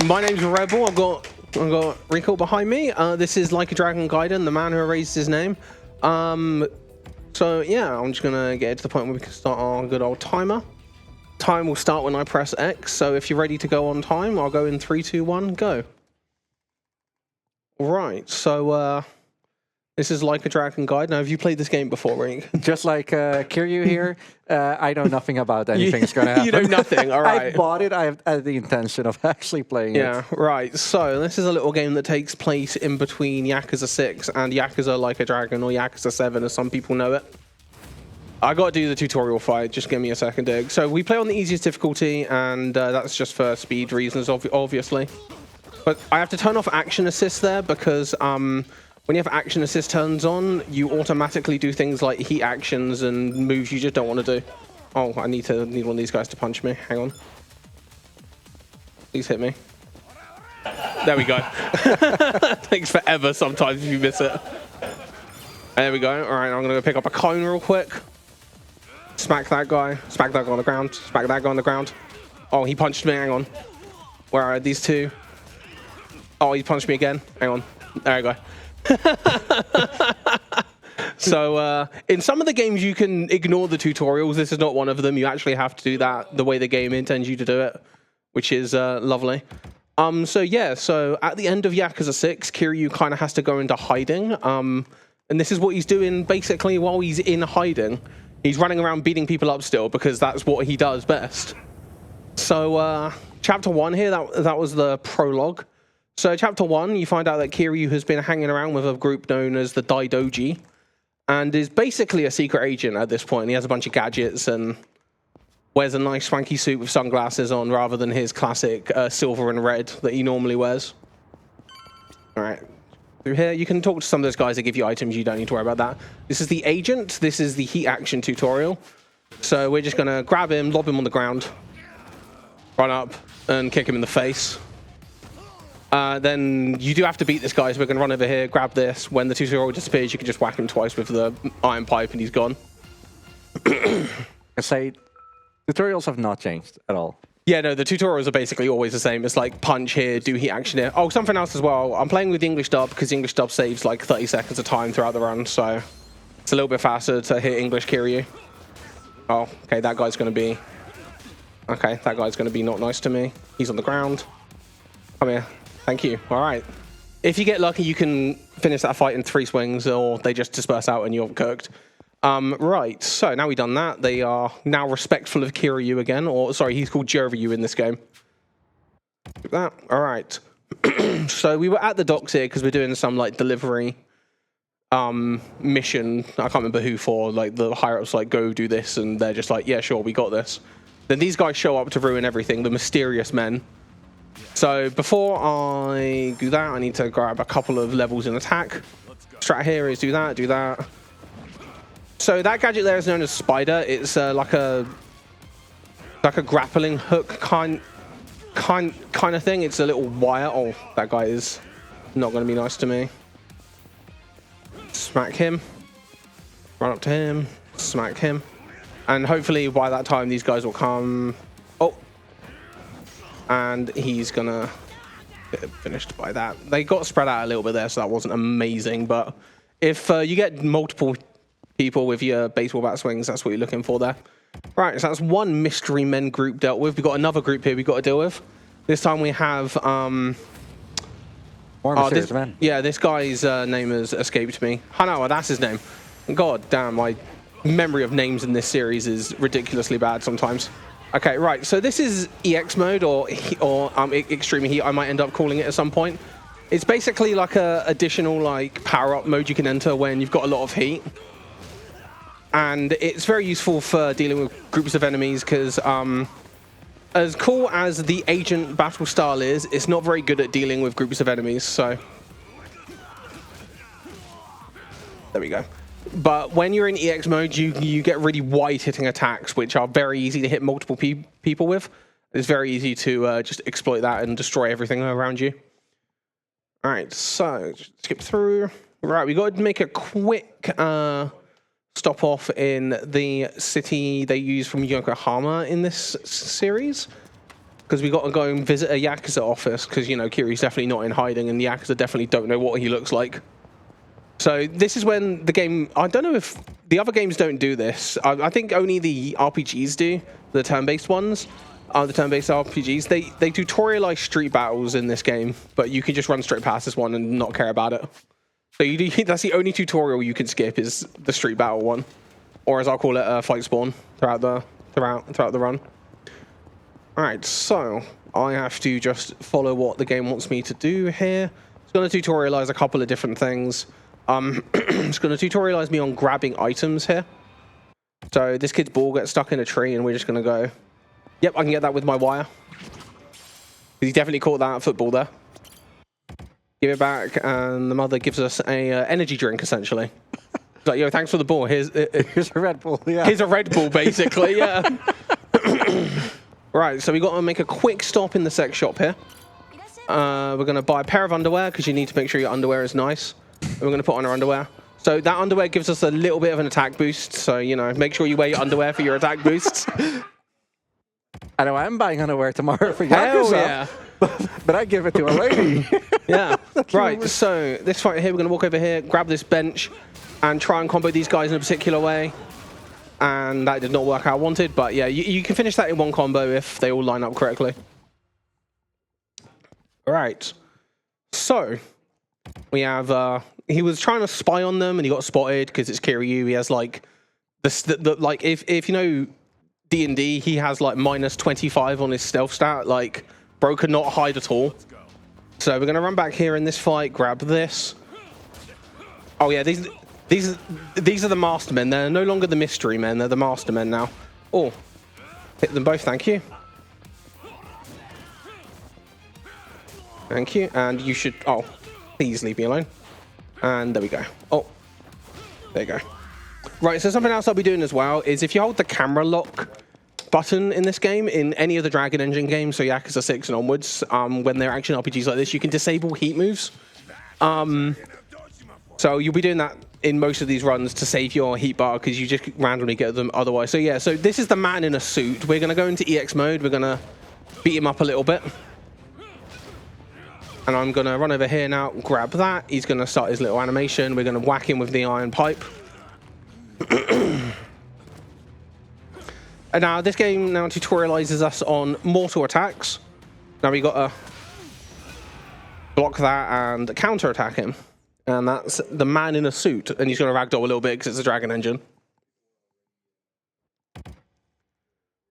My name's Rebel. I've got Riekelt behind me. This is Like a Dragon Gaiden, the man who erased his name. So yeah, I'm just gonna get to the point where we can start our good old timer. Time will start when I press X. So if you're ready to go on time, I'll go in 3, 2, 1, go. Right. So this is Like a Dragon Gaiden. Now, have you played this game before, Riek? Just like Kiryu here, I know nothing about anything that's going to happen. You know nothing, all right. I bought it. I have the intention of actually playing it. Yeah, right. So this is a little game that takes place in between Yakuza 6 and Yakuza Like a Dragon, or Yakuza 7 as some people know it. I got to do the tutorial fight. Just give me a second, dig. So we play on the easiest difficulty, and that's just for speed reasons, obviously. But I have to turn off action assist there because when you have action assist turns on, you automatically do things like heat actions and moves you just don't want to do. Oh, I need one of these guys to punch me. Hang on. Please hit me. There we go. Takes forever sometimes if you miss it. There we go. All right, I'm going to go pick up a cone real quick. Smack that guy. Smack that guy on the ground. Smack that guy on the ground. Oh, he punched me. Hang on. Where are these two? Oh, he punched me again. Hang on. There we go. So in some of the games you can ignore the tutorials. This is not one of them. You actually have to do that the way the game intends you to do it, which is lovely. So yeah, so at the end of Yakuza 6, Kiryu kind of has to go into hiding. And this is what he's doing basically while he's in hiding. He's running around beating people up still because that's what he does best. So chapter 1 here, that was the prologue. So chapter 1, you find out that Kiryu has been hanging around with a group known as the Daidoji and is basically a secret agent at this point. He has a bunch of gadgets and wears a nice swanky suit with sunglasses on rather than his classic silver and red that he normally wears. All right. Through here, you can talk to some of those guys that give you items. You don't need to worry about that. This is the agent. This is the heat action tutorial. So we're just going to grab him, lob him on the ground, run up and kick him in the face. Then you do have to beat this guy, so we're going to run over here, grab this. When the tutorial disappears, you can just whack him twice with the iron pipe and he's gone. I say, tutorials have not changed at all. Yeah, no, the tutorials are basically always the same. It's like punch here, do heat action here. Oh, something else as well. I'm playing with the English dub because the English dub saves like 30 seconds of time throughout the run, so it's a little bit faster to hit English Kiryu. Oh, okay, that guy's going to be... Okay, that guy's going to be not nice to me. He's on the ground. Come here. Thank you. All right. If you get lucky, you can finish that fight in 3 swings, or they just disperse out and you're cooked. Right. So now we've done that. They are now respectful of Kiryu again, or sorry, he's called Jiryu in this game. That. All right. So we were at the docks here because we're doing some like delivery mission. I can't remember who for. Like the higher ups like go do this, and they're just like, yeah, sure, we got this. Then these guys show up to ruin everything. The mysterious men. So before I do that, I need to grab a couple of levels in attack. Strat here is do that. So that gadget there is known as Spider. It's like a grappling hook kind of thing. It's a little wire. Oh, that guy is not going to be nice to me. Smack him. Run up to him. Smack him. And hopefully by that time these guys will come. Oh. And he's gonna get finished by that. They got spread out a little bit there, so that wasn't amazing. But if you get multiple people with your baseball bat swings, that's what you're looking for there. Right, so that's one mystery men group dealt with. We've got another group here we've got to deal with. This time we have... More mysterious men. Yeah, this guy's name has escaped me. Hanawa, that's his name. God damn, my memory of names in this series is ridiculously bad sometimes. Okay, right, so this is EX mode, or Extreme Heat, I might end up calling it at some point. It's basically like a additional like power-up mode you can enter when you've got a lot of heat. And it's very useful for dealing with groups of enemies, because as cool as the agent battle style is, it's not very good at dealing with groups of enemies, so... There we go. But when you're in EX mode, you get really wide hitting attacks, which are very easy to hit multiple people with. It's very easy to just exploit that and destroy everything around you. All right, so just skip through. Right, we got to make a quick stop off in the city they use from Yokohama in this series. because we got to go and visit a Yakuza office, because, you know, Kiryu's definitely not in hiding, and the Yakuza definitely don't know what he looks like. So this is when the game, I don't know if the other games don't do this. I think only the RPGs do, the turn-based ones, the turn-based RPGs. They tutorialize street battles in this game, but you can just run straight past this one and not care about it. So that's the only tutorial you can skip, is the street battle one, or as I'll call it, fight spawn throughout the run. All right, so I have to just follow what the game wants me to do here. It's going to tutorialize a couple of different things. It's going to tutorialize me on grabbing items here. So this kid's ball gets stuck in a tree, and we're just going to go, yep, I can get that with my wire. He definitely caught that football there. Give it back, and the mother gives us a energy drink, essentially. It's like, yo, thanks for the ball. Here's a Red Bull, yeah. Here's a Red Bull, basically, yeah. Right, so we got to make a quick stop in the sex shop here. We're going to buy a pair of underwear, because you need to make sure your underwear is nice. And we're going to put on our underwear. So that underwear gives us a little bit of an attack boost. So, you know, make sure you wear your underwear for your attack boosts. I know I'm buying underwear tomorrow for Hell Yakuza. Yeah. But I give it to a lady. Yeah. Right, so this fight here, we're going to walk over here, grab this bench, and try and combo these guys in a particular way. And that did not work how I wanted. But yeah, you can finish that in one combo if they all line up correctly. All right. So we have, he was trying to spy on them, and he got spotted because it's Kiryu. He has like, like if you know D&D, he has like -25 on his stealth stat. Like, bro could not hide at all. So we're going to run back here in this fight, grab this. Oh yeah, these are the mastermen. They're no longer the mystery men. They're the mastermen now. Oh, hit them both, thank you. Thank you, and you should, oh, please leave me alone. And there we go. Oh, there you go. Right, so something else I'll be doing as well is if you hold the camera lock button in this game, in any of the Dragon Engine games, so Yakuza 6 and onwards, when they're action RPGs like this, you can disable heat moves. So you'll be doing that in most of these runs to save your heat bar, because you just randomly get them otherwise. So yeah, so this is the man in a suit. We're going to go into EX mode. We're going to beat him up a little bit. And I'm going to run over here now, grab that. He's going to start his little animation. We're going to whack him with the iron pipe. And now this game now tutorializes us on mortal attacks. Now we got to block that and counter attack him. And that's the man in a suit. And he's going to ragdoll a little bit because it's a Dragon Engine.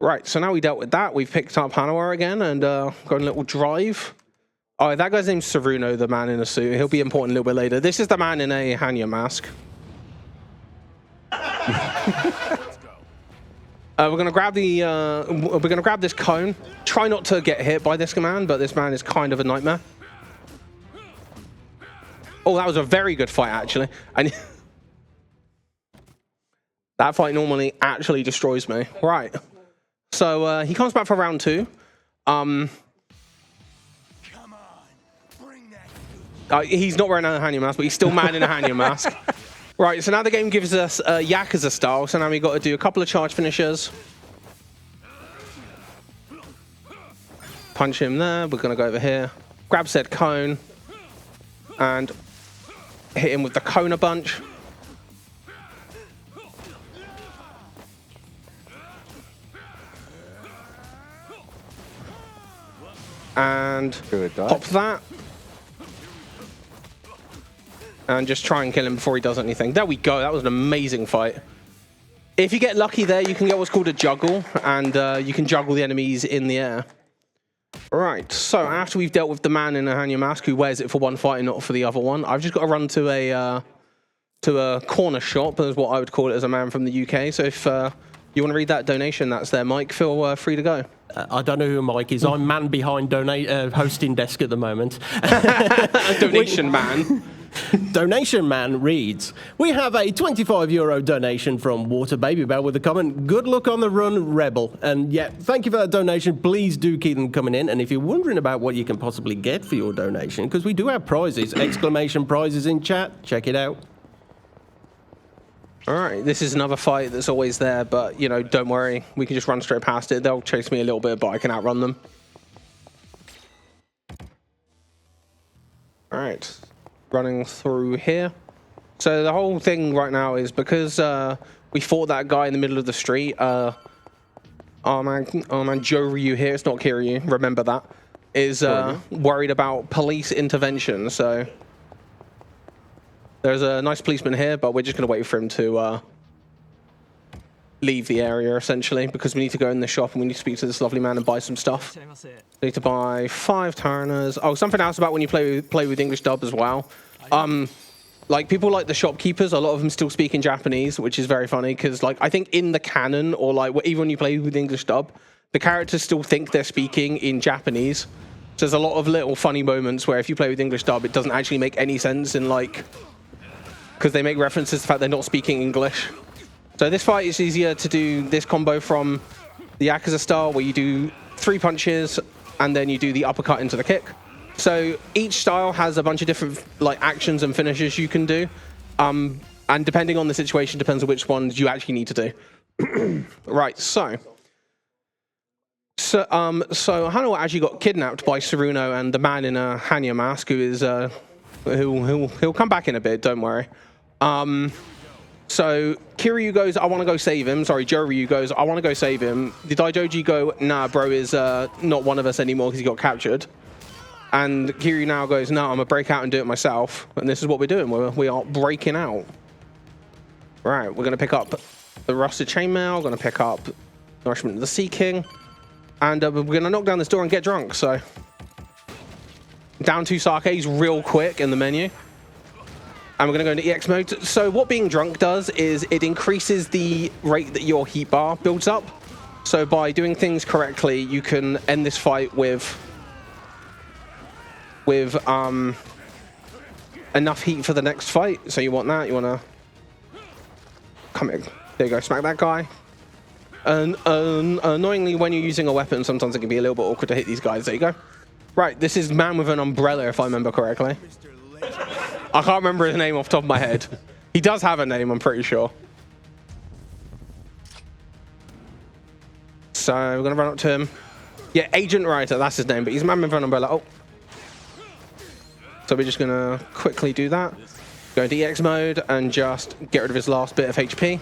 Right, so now we dealt with that. We've picked up Hanawara again and got a little drive. Oh, that guy's name's Saruno, the man in a suit. He'll be important a little bit later. This is the man in a Hanya mask. We're gonna grab this cone. Try not to get hit by this man, but this man is kind of a nightmare. Oh, that was a very good fight, actually. And that fight normally actually destroys me. Right. So he comes back for round 2. He's not wearing a Hanya mask, but he's still man in a Hanya mask. Right, so now the game gives us Yakuza style, so now we've got to do a couple of charge finishers. Punch him there, we're going to go over here, grab said cone, and hit him with the Kona bunch. And pop that. And just try and kill him before he does anything. There we go. That was an amazing fight. If you get lucky there, you can get what's called a juggle, and you can juggle the enemies in the air. Right, so after we've dealt with the man in a Hanya mask who wears it for one fight and not for the other one, I've just got to run to a corner shop, is what I would call it as a man from the UK. So if you want to read that donation, that's there, Mike. Feel free to go. I don't know who Mike is. I'm man behind hosting desk at the moment. Donation man. Donation man reads, we have a €25 donation from Water Baby Bell with a comment, good luck on the run, Rebel. And yeah, thank you for that donation. Please do keep them coming in. And if you're wondering about what you can possibly get for your donation, because we do have prizes, exclamation prizes in chat, check it out. All right, this is another fight that's always there, but, you know, don't worry. We can just run straight past it. They'll chase me a little bit, but I can outrun them. All right, running through here. So the whole thing right now is because we fought that guy in the middle of the street. Oh man, Joe Ryu here. It's not Kiryu. Remember that. Is worried about police intervention. So there's a nice policeman here, but we're just gonna wait for him to leave the area essentially because we need to go in the shop and we need to speak to this lovely man and buy some stuff. We need to buy 5 turners. Oh, something else about when you play with English dub as well. Like people like the shopkeepers, a lot of them still speak in Japanese, which is very funny because like I think in the canon or like even when you play with English dub, the characters still think they're speaking in Japanese. So there's a lot of little funny moments where if you play with English dub, it doesn't actually make any sense in like because they make references to the fact they're not speaking English. So this fight is easier to do this combo from the Yakuza style where you do 3 punches and then you do the uppercut into the kick. So each style has a bunch of different like actions and finishes you can do. And depending on the situation, depends on which ones you actually need to do. Right, so Hanawa actually got kidnapped by Saruno and the man in a Hanya mask who is he'll come back in a bit, don't worry. So Kiryu goes, I want to go save him. Sorry, Joryu goes, I want to go save him. The Daijoji go, nah, bro is not one of us anymore because he got captured. And Kiryu now goes, no, I'm going to break out and do it myself. And this is what we're doing. We are breaking out. Right, we're going to pick up the Rusted Chainmail. Going to pick up Nourishment of the Sea King. And we're going to knock down this door and get drunk. So down 2 sakes real quick in the menu. And we're going to go into EX mode. So what being drunk does is it increases the rate that your heat bar builds up. So by doing things correctly, you can end this fight with enough heat for the next fight. So you want that. You want to come in. There you go. Smack that guy. And annoyingly, when you're using a weapon, sometimes it can be a little bit awkward to hit these guys. There you go. Right. This is man with an umbrella, if I remember correctly. I can't remember his name off the top of my head. He does have a name, I'm pretty sure. So we're going to run up to him. Yeah, Agent Writer, that's his name, but he's a man with an umbrella. Oh. So we're just going to quickly do that. Go into EX mode and just get rid of his last bit of HP.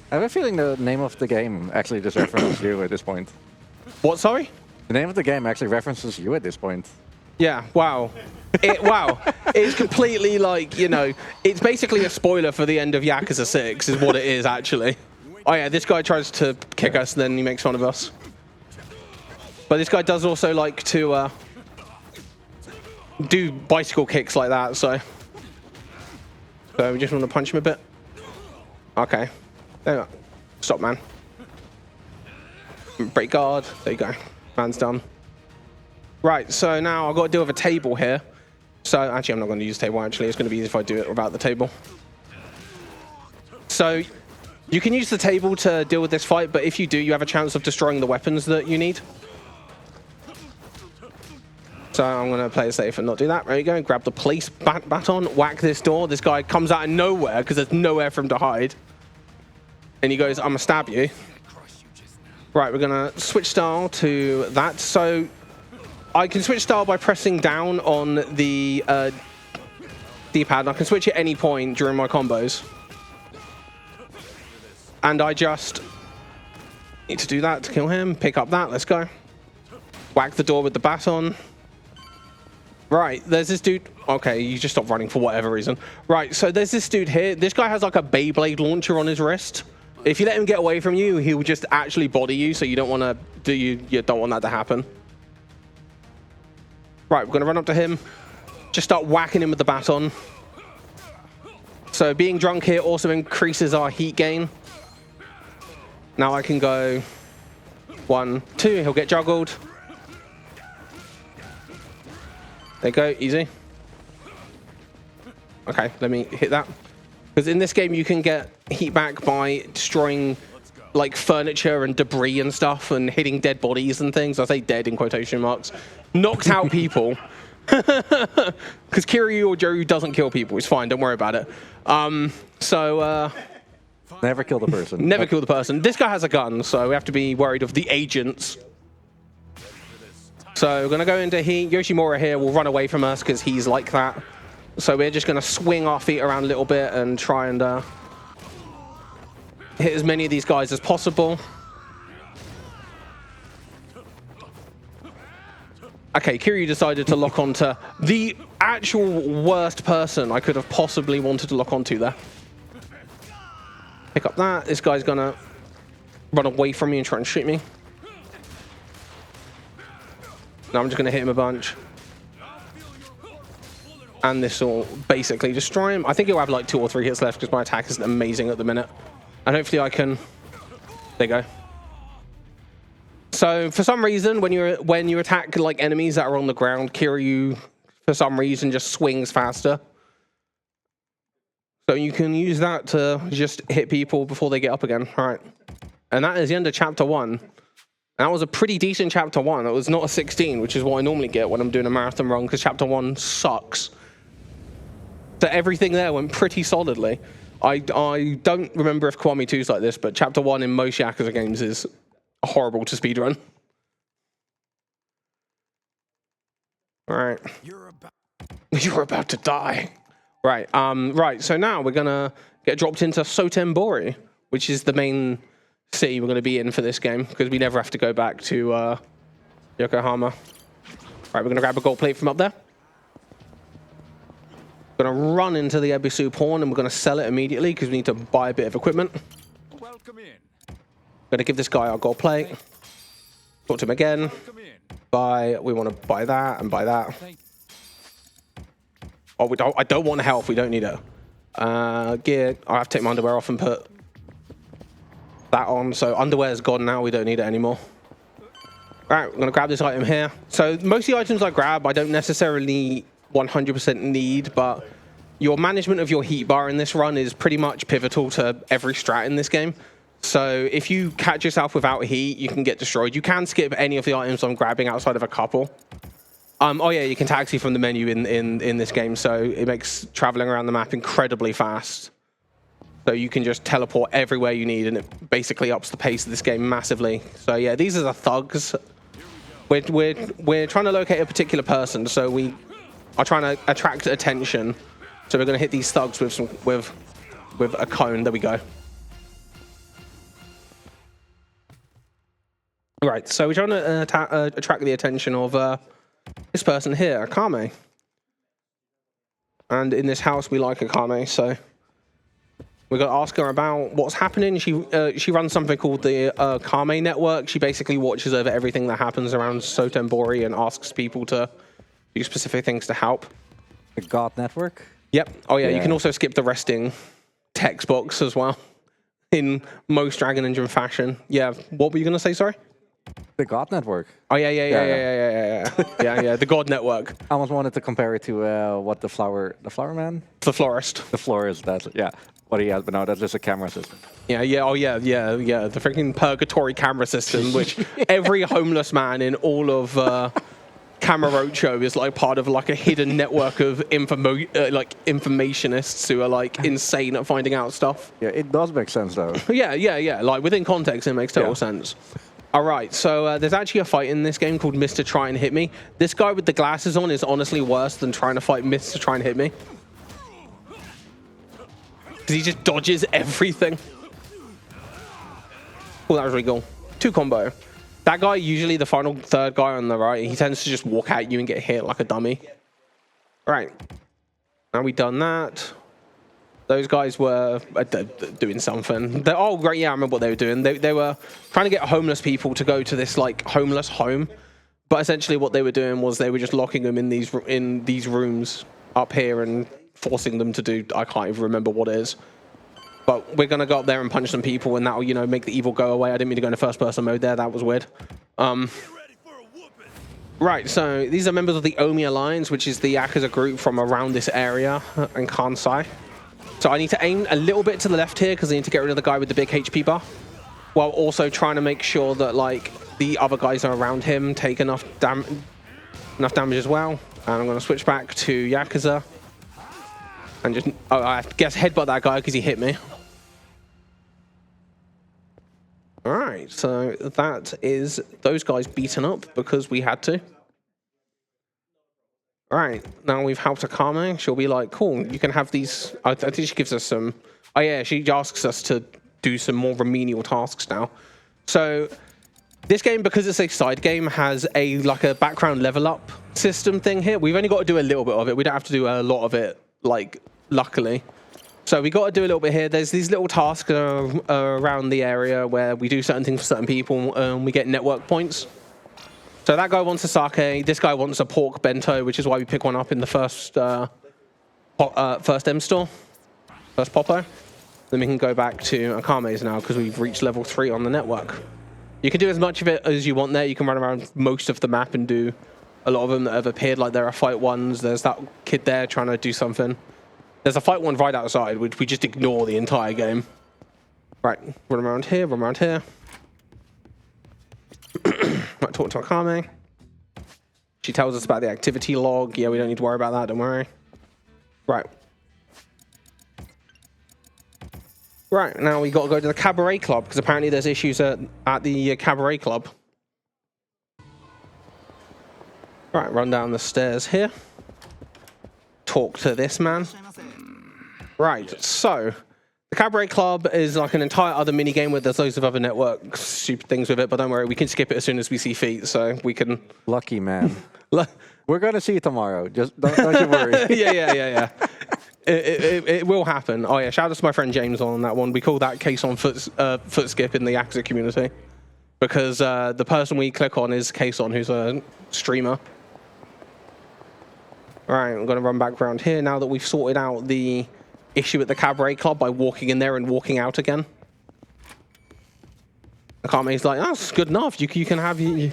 I have a feeling the name of the game actually just references you at this point. What, sorry? The name of the game actually references you at this point. Yeah, wow. Wow. It's completely like, you know, it's basically a spoiler for the end of Yakuza 6 is what it is, actually. Oh, yeah, this guy tries to kick us and then he makes fun of us. But this guy does also like to do bicycle kicks like that, so we just want to punch him a bit. Okay. There you go. Stop, man. Break guard. There you go. Man's done. Right, so now I've got to deal with a table here. So actually, I'm not going to use the table, actually. It's going to be easy if I do it without the table. So you can use the table to deal with this fight, but if you do, you have a chance of destroying the weapons that you need. So I'm going to play it safe and not do that. There you go. Grab the police baton, whack this door. This guy comes out of nowhere because there's nowhere for him to hide. And he goes, I'm going to stab you. Right, we're going to switch style to that. So I can switch style by pressing down on the D-pad. And I can switch at any point during my combos. And I just need to do that to kill him. Pick up that. Let's go. Whack the door with the baton. Right, there's this dude. Okay, you just stopped running for whatever reason. Right, so there's this dude here. This guy has like a Beyblade launcher on his wrist. If you let him get away from you, he'll just actually body you. So you don't want to you don't want that to happen. Right, we're gonna run up to him. Just start whacking him with the baton. So being drunk here also increases our heat gain. Now I can go 1, 2. He'll get juggled. There you go, easy. Okay, let me hit that. Because in this game, you can get heat back by destroying like furniture and debris and stuff and hitting dead bodies and things. I say dead in quotation marks. Knocked out people. Because Kiryu or Joru doesn't kill people. It's fine, don't worry about it. Never kill the person. Never kill the person. This guy has a gun, so we have to be worried of the agents. So we're going to go into heat. Yoshimura here will run away from us because he's like that. So we're just going to swing our feet around a little bit and try and hit as many of these guys as possible. Okay, Kiryu decided to lock onto the actual worst person I could have possibly wanted to lock onto there. Pick up that. This guy's going to run away from me and try and shoot me. Now I'm just going to hit him a bunch. And this will basically destroy him. I think he'll have like 2 or 3 hits left because my attack isn't amazing at the minute. And hopefully I can... There you go. So for some reason, when you attack like enemies that are on the ground, Kiryu, for some reason, just swings faster. So you can use that to just hit people before they get up again. All right. And that is the end of chapter 1. That was a pretty decent chapter 1. It was not a 16, which is what I normally get when I'm doing a marathon run, because chapter 1 sucks. So everything there went pretty solidly. I don't remember if Kiwami 2 is like this, but chapter 1 in most Yakuza games is horrible to speedrun. All right. You're about to die. Right. Right. So now we're gonna get dropped into Sotenbori, which is the main city we're going to be in for this game, because we never have to go back to Yokohama. Right, we're going to grab a gold plate from up there. We're going to run into the Ebisu pawn and we're going to sell it immediately because we need to buy a bit of equipment. Welcome in. Going to give this guy our gold plate. Talk to him again. Buy. We want to buy that and buy that. Oh, I don't want health. We don't need it. Gear. I have to take my underwear off and put that on. So underwear is gone now. We don't need it anymore. Right, we're going to grab this item here. So most of the items I grab, I don't necessarily 100% need, but your management of your heat bar in this run is pretty much pivotal to every strat in this game. So if you catch yourself without heat, you can get destroyed. You can skip any of the items I'm grabbing outside of a couple. Oh yeah, you can taxi from the menu in this game, so it makes traveling around the map incredibly fast. So you can just teleport everywhere you need, and it basically ups the pace of this game massively. So yeah, these are the thugs. We're trying to locate a particular person, so we are trying to attract attention. So we're going to hit these thugs with a cone. There we go. Right, so we're trying to attract the attention of this person here, Akame. And in this house, we like Akame, so we're going to ask her about what's happening. She runs something called the Akame Network. She basically watches over everything that happens around Sotenbori and asks people to do specific things to help. The God Network? Yep. Oh yeah, you can also skip the resting text box as well in most Dragon Engine fashion. Yeah, what were you going to say, sorry? The God Network. Oh yeah. The God Network. I almost wanted to compare it to what the flower man? The florist. The florist, that's yeah. What he has, but no, that's just a camera system. Yeah. The freaking purgatory camera system, which every homeless man in all of Camera Roadshow is like part of like a hidden network of informationists who are like insane at finding out stuff. Yeah, it does make sense though. Yeah. Like within context, it makes total sense. All right, so there's actually a fight in this game called Mr. Try and Hit Me. This guy with the glasses on is honestly worse than trying to fight Mr. Try and Hit Me. Because he just dodges everything. Oh, that was really cool. 2 combo. That guy, usually the final third guy on the right, he tends to just walk at you and get hit like a dummy. All right. Now we've done that. Those guys were doing something. Oh, great. Yeah, I remember what they were doing. They were trying to get homeless people to go to this like homeless home. But essentially what they were doing was they were just locking them in these rooms up here and forcing them to do, I can't even remember what it is. But we're going to go up there and punch some people, and that will, you know, make the evil go away. I didn't mean to go into first-person mode there. That was weird. Right, so these are members of the Omi Alliance, which is the Yakuza group from around this area in Kansai. So I need to aim a little bit to the left here because I need to get rid of the guy with the big HP bar, while also trying to make sure that like the other guys are around him take enough damage as well. And I'm going to switch back to Yakuza and just, I guess headbutt that guy because he hit me. All right, so that is those guys beaten up because we had to. Right, now we've helped Akame. She'll be like, cool, you can have these. I think she gives us some. Oh, yeah, she asks us to do some more remedial tasks now. So, this game, because it's a side game, has a background level up system thing here. We've only got to do a little bit of it. We don't have to do a lot of it, like, luckily. So, we got to do a little bit here. There's these little tasks around the area where we do certain things for certain people and we get network points. So that guy wants a sake. This guy wants a pork bento, which is why we pick one up in the first M store, first Popo. Then we can go back to Akame's now because we've reached level 3 on the network. You can do as much of it as you want there. You can run around most of the map and do a lot of them that have appeared. Like there are fight ones. There's that kid there trying to do something. There's a fight one right outside, which we just ignore the entire game. Right, run around here, run around here. Right, talk to Akame. She tells us about the activity log. Yeah, we don't need to worry about that, don't worry. Right. Right, now we got to go to the Cabaret Club, because apparently there's issues at the Cabaret Club. Right, run down the stairs here. Talk to this man. Right, so the Cabaret Club is like an entire other mini game where there's loads of other network stupid things with it, but don't worry, we can skip it as soon as we see feet, so we can. Lucky man. We're gonna see it tomorrow. Just don't you worry. Yeah. It will happen. Oh yeah, shout out to my friend James on that one. We call that case on foot skip in the Yakuza community because the person we click on is Kason, who's a streamer. All right, I'm gonna run back around here now that we've sorted out the issue at the Cabaret Club by walking in there and walking out again. Akame's like, oh, that's good enough. You can have you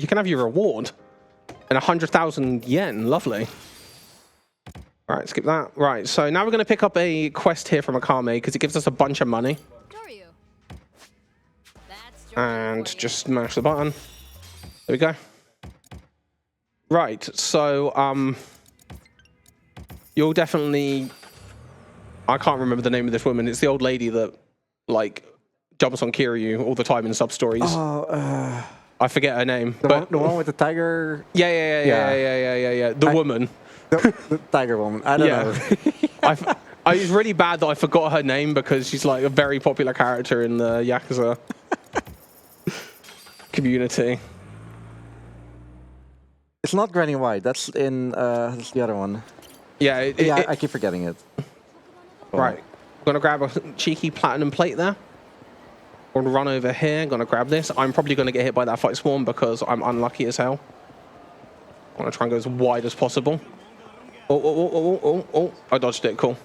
can have your reward and 100,000 yen. Lovely. All right, skip that. Right, so now we're going to pick up a quest here from Akame because it gives us a bunch of money. And just smash the button. There we go. Right, so you'll definitely. I can't remember the name of this woman. It's the old lady that like jumps on Kiryu all the time in sub stories. Oh, I forget her name. The one with the tiger. Yeah. The woman. The tiger woman. I don't know. I was really bad that I forgot her name because she's like a very popular character in the Yakuza community. It's not Granny White. That's in that's the other one. Yeah. I keep forgetting it. Right. I'm gonna grab a cheeky platinum plate there. I'm gonna run over here. I'm gonna grab this. I'm probably gonna get hit by that fight swarm because I'm unlucky as hell. I want to try and go as wide as possible. Oh! I dodged it. Cool.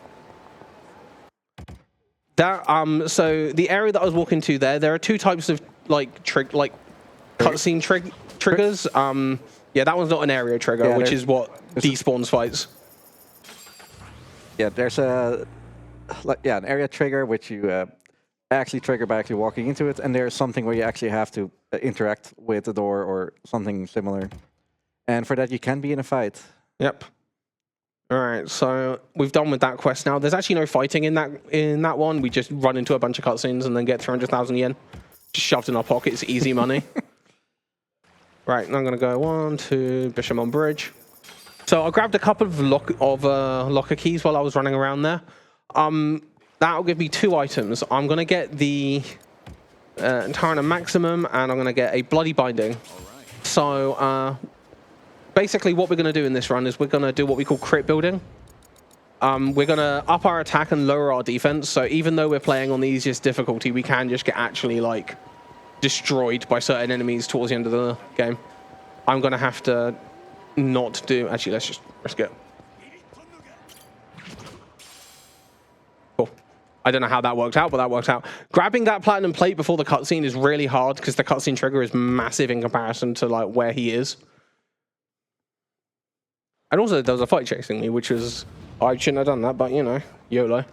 That so the area that I was walking to there are two types of cutscene triggers. Yeah, that one's not an area trigger, which is what despawns fights. Yeah, there's an area trigger which you actually trigger by actually walking into it, and there's something where you actually have to interact with the door or something similar. And for that, you can be in a fight. Yep. All right, so we've done with that quest now. There's actually no fighting in that one. We just run into a bunch of cutscenes and then get 300,000 yen just shoved in our pockets. Easy money. Right, now I'm going to go 1, 2, Bishamon Bridge. So I grabbed a couple of locker keys while I was running around there. That'll give me 2 items. I'm going to get the Tarana Maximum, and I'm going to get a Bloody Binding. So basically what we're going to do in this run is we're going to do what we call crit building. We're going to up our attack and lower our defense. So even though we're playing on the easiest difficulty, we can just get actually like destroyed by certain enemies towards the end of the game. I'm going to have to not do... Actually, let's just risk it. Cool. I don't know how that worked out, but that worked out. Grabbing that platinum plate before the cutscene is really hard because the cutscene trigger is massive in comparison to like where he is. And also, there was a fight chasing me, which was... I shouldn't have done that, but, you know, YOLO.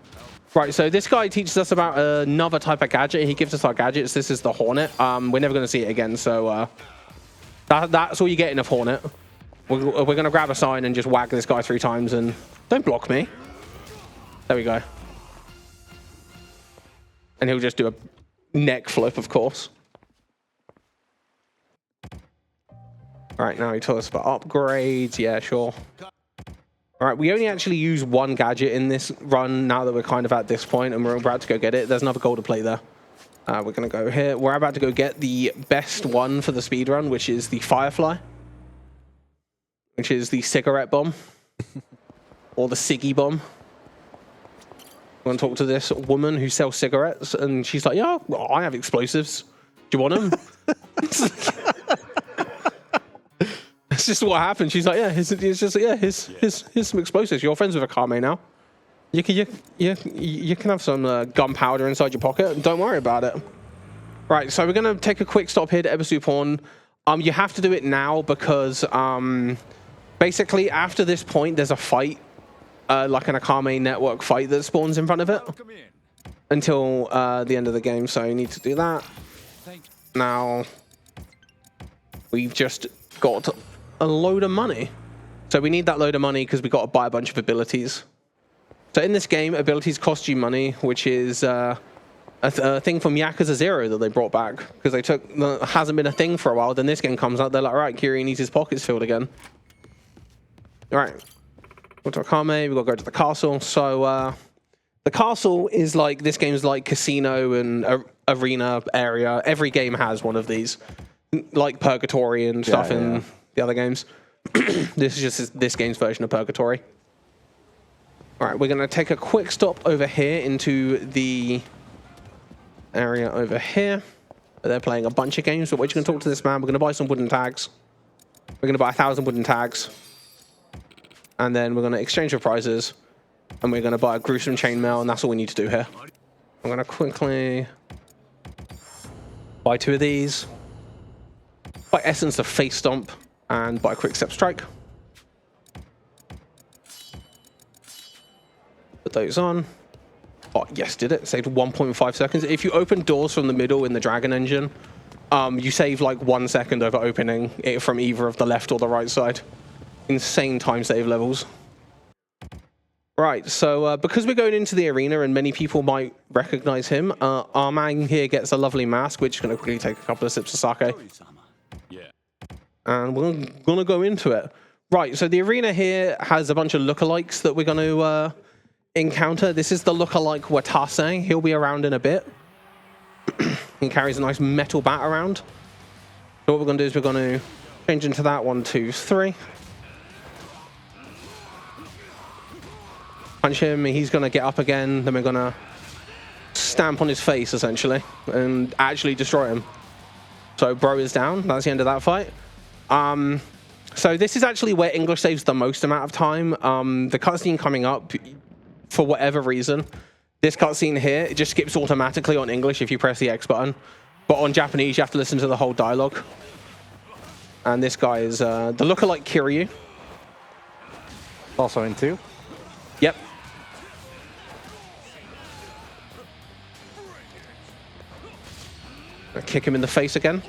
Right, so this guy teaches us about another type of gadget. He gives us our gadgets. This is the Hornet. We're never going to see it again, so that's all you get in a Hornet. We're going to grab a sign and just whack this guy 3 times and... Don't block me. There we go. And he'll just do a neck flip, of course. All right, now he told us about upgrades. Yeah, sure. All right, we only actually use one gadget in this run now that we're kind of at this point, and we're about to go get it. There's another gold to play there. We're going to go here. We're about to go get the best one for the speedrun, which is the Firefly, which is the cigarette bomb, or the Siggy bomb. I'm going to talk to this woman who sells cigarettes, and she's like, yeah, well, I have explosives. Do you want them? It's just what happened. She's like, yeah, here's some explosives. You're friends with a Kame now. You can have some gunpowder inside your pocket. Don't worry about it. Right, so we're going to take a quick stop here to Ebisu Pawn. You have to do it now because basically after this point, there's a fight, like an Akame network fight that spawns in front of it until the end of the game. So you need to do that. Now, we've just got a load of money. So we need that load of money because we got to buy a bunch of abilities. So in this game, abilities cost you money, which is a thing from Yakuza 0 that they brought back because they took hasn't been a thing for a while. Then this game comes out, they're like, all right, Kiryu needs his pockets filled again. All right, go to Akame, we've got to go to the castle. So the castle is like, this game's like casino and arena area. Every game has one of these, like Purgatory and stuff in the other games. This is just this game's version of Purgatory. All right, we're going to take a quick stop over here into the area over here. They're playing a bunch of games, but we're just going to talk to this man. We're going to buy some wooden tags. We're going to buy 1,000 wooden tags. And then we're going to exchange for prizes. And we're going to buy a gruesome chainmail, and that's all we need to do here. I'm going to quickly buy 2 of these. Buy Essence of Face Stomp, and buy a Quick Step Strike. Put those on. Oh, yes, did it. Saved 1.5 seconds. If you open doors from the middle in the Dragon engine, you save like 1 second over opening it from either of the left or the right side. Insane time save levels. Right, so because we're going into the arena and many people might recognize him, our man here gets a lovely mask, which is going to quickly take a couple of sips of sake. And we're going to go into it. Right, so the arena here has a bunch of lookalikes that we're going to encounter. This is the lookalike Watase. He'll be around in a bit. He carries a nice metal bat around. So what we're going to do is we're going to change into that. 1, 2, 3. Punch him. He's going to get up again. Then we're going to stamp on his face, essentially, and actually destroy him. So bro is down. That's the end of that fight. So this is actually where English saves the most amount of time. The cutscene coming up, for whatever reason, this cutscene here, it just skips automatically on English if you press the X button. But on Japanese, you have to listen to the whole dialogue. And this guy is the lookalike Kiryu. Also in 2? Yep. I kick him in the face again.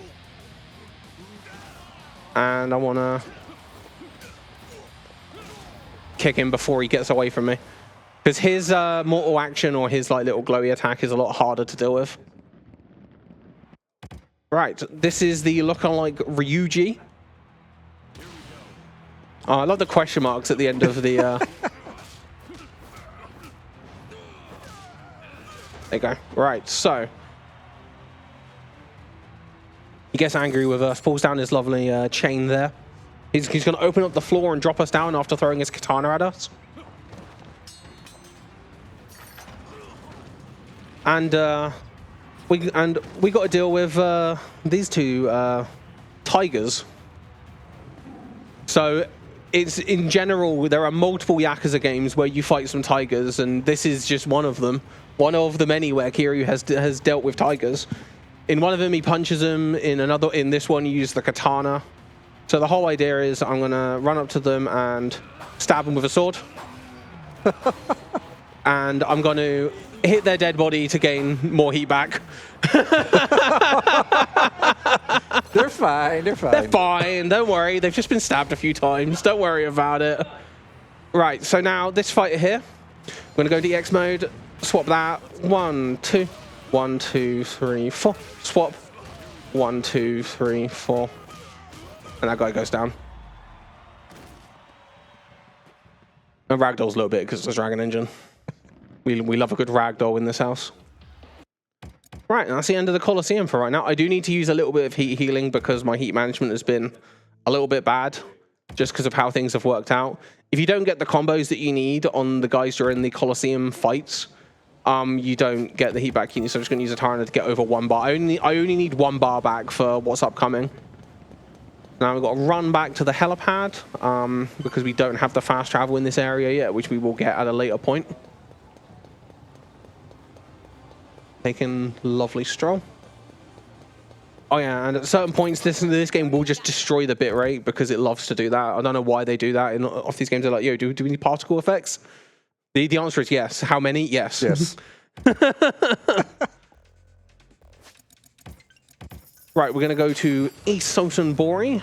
And I want to kick him before he gets away from me. Because his mortal action or his like little glowy attack is a lot harder to deal with. Right, this is the lookalike Ryuji. Oh, I love the question marks at the end of the... There you go. Right, so... He gets angry with us, pulls down his lovely chain there. He's going to open up the floor and drop us down after throwing his katana at us. And we got to deal with these 2 tigers. So it's in general, there are multiple Yakuza games where you fight some tigers, and this is just one of them. One of the many where Kiryu has dealt with tigers. In one of them, he punches him. In this one, he uses the katana. So the whole idea is I'm going to run up to them and stab them with a sword. And I'm going to hit their dead body to gain more heat back. They're fine. They're fine. They're fine. Don't worry. They've just been stabbed a few times. Don't worry about it. Right. So now this fight here, I'm going to go to EX mode. Swap that. 1, 2. 1, 2, 3, 4. Swap. 1, 2, 3, 4. And that guy goes down. And ragdoll's a little bit because it's a dragon engine. We love a good ragdoll in this house. Right, and that's the end of the Colosseum for right now. I do need to use a little bit of heat healing because my heat management has been a little bit bad just because of how things have worked out. If you don't get the combos that you need on the guys during the Colosseum fights, you don't get the heat back you need. So I'm just going to use a Tyrant to get over 1 bar. I only need 1 bar back for what's upcoming. Now we've got to run back to the helipad because we don't have the fast travel in this area yet, which we will get at a later point. Taking lovely stroll. Oh yeah, and at certain points, this game will just destroy the bitrate because it loves to do that. I don't know why they do that. Off these games, they're like, yo, do we need particle effects? The answer is yes. How many? Yes. Yes. Right, we're going to go to East Sotenbori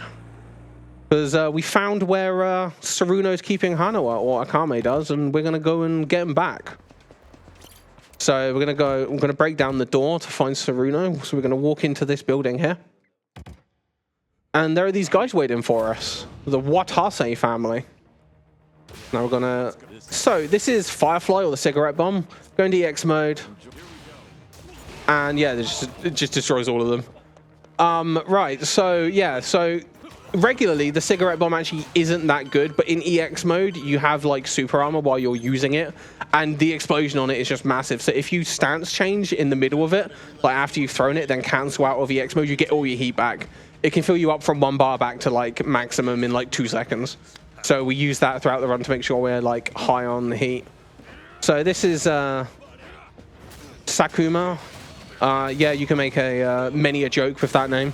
because we found where Saruno's keeping Hanawa, or Akame does, and we're going to go and get him back. So we're going to break down the door to find Saruno. So we're going to walk into this building here. And there are these guys waiting for us. The Watase family. Now we're going to... So this is Firefly, or the cigarette bomb. Go into EX mode. And yeah, it just destroys all of them. Right, so yeah, so... Regularly, the cigarette bomb actually isn't that good, but in EX mode, you have like super armor while you're using it, and the explosion on it is just massive. So if you stance change in the middle of it, like after you've thrown it, then cancel out of EX mode, you get all your heat back. It can fill you up from 1 bar back to like maximum in like 2 seconds. So we use that throughout the run to make sure we're like high on the heat. So this is Sakuma. Yeah, you can make many a joke with that name,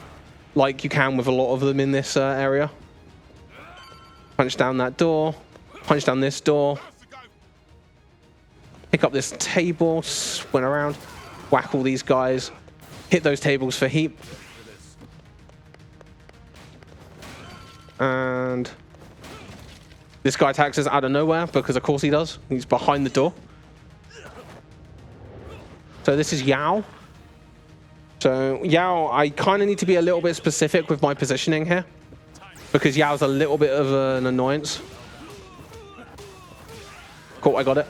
like you can with a lot of them in this area. Punch down that door, punch down this door, pick up this table, spin around, whack all these guys, hit those tables for heat. And this guy attacks us out of nowhere because of course he does. He's behind the door. So this is Yao. So Yao, I kind of need to be a little bit specific with my positioning here because Yao's a little bit of an annoyance. Cool, I got it.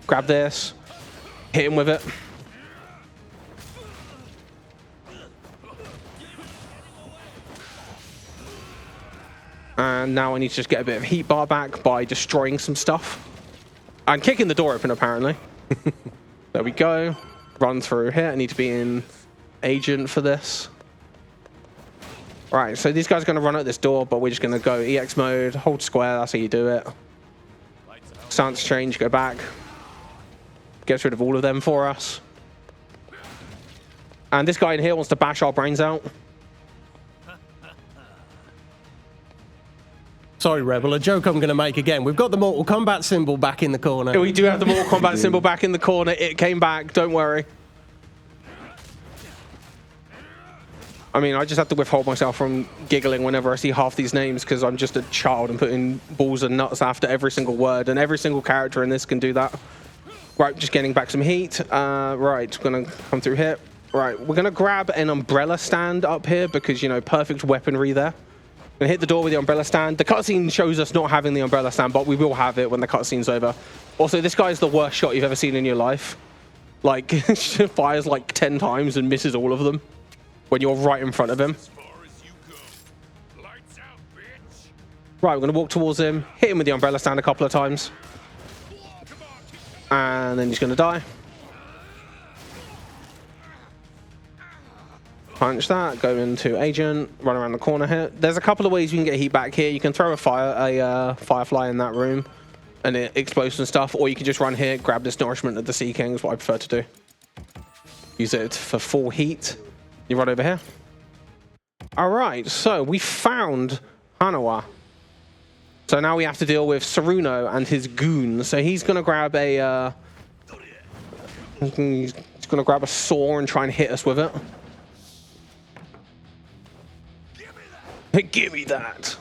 Grab this, hit him with it. And now I need to just get a bit of heat bar back by destroying some stuff. And kicking the door open, apparently. There we go. Run through here. I need to be in agent for this. Right, so these guys are going to run at this door, but we're just going to go EX mode, hold square, that's how you do it. Stance change, go back. Gets rid of all of them for us. And this guy in here wants to bash our brains out. Sorry, Rebel, a joke I'm going to make again. We've got the Mortal Kombat symbol back in the corner. We do have the Mortal Kombat symbol back in the corner. It came back, don't worry. I mean, I just have to withhold myself from giggling whenever I see half these names because I'm just a child and putting balls and nuts after every single word, and every single character in this can do that. Right, just getting back some heat. Right, gonna come through here. Right, we're gonna grab an umbrella stand up here because, you know, perfect weaponry there. Gonna hit the door with the umbrella stand. The cutscene shows us not having the umbrella stand, but we will have it when the cutscene's over. Also, this guy is the worst shot you've ever seen in your life. Like, fires like 10 times and misses all of them when you're right in front of him. Right, we're gonna walk towards him, hit him with the umbrella stand a couple of times. And then he's gonna die. Punch that, go into agent, run around the corner here. There's a couple of ways you can get heat back here. You can throw a firefly in that room and it explodes and stuff, or you can just run here, grab this nourishment of the Sea King, is what I prefer to do. Use it for full heat. You run over here. All right, so we found Hanawa. So now we have to deal with Saruno and his goons. So he's gonna grab a he's gonna grab a saw and try and hit us with it. Hey, give me that.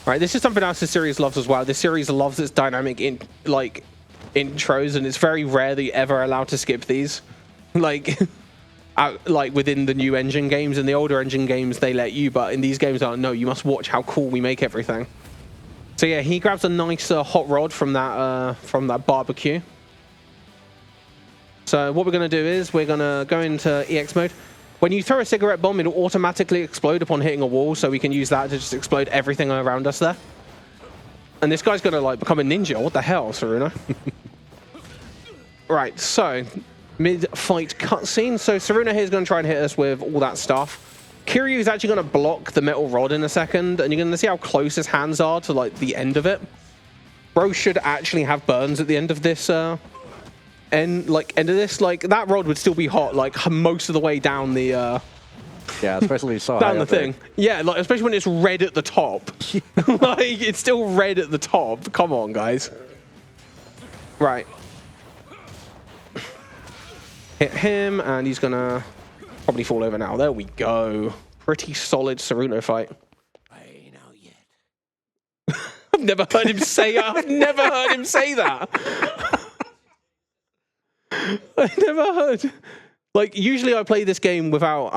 Right, this is something else the series loves as well. This series loves its dynamic intros, and it's very rare that you're ever allowed to skip these. like like within the new engine games. In the older engine games, they let you, but in these games, no, you must watch how cool we make everything. So yeah, he grabs a nice hot rod from that barbecue. So what we're going to do is we're going to go into EX mode. When you throw a cigarette bomb, it'll automatically explode upon hitting a wall, so we can use that to just explode everything around us there. And this guy's going to like become a ninja. What the hell, Saruna? Right, so mid-fight cutscene. So Saruna here is going to try and hit us with all that stuff. Kiryu is actually going to block the metal rod in a second, and you're going to see how close his hands are to like the end of it. Bro should actually have burns at the end of this end of this. Like that rod would still be hot like most of the way down the yeah, especially so down the thing. Yeah, like especially when it's red at the top. Like it's still red at the top. Come on, guys. Right. Hit him, and he's gonna probably fall over now. There we go. Pretty solid Saruna fight. I know yet. I've never heard him say. I've never heard him say that. I never heard. Like usually, I play this game without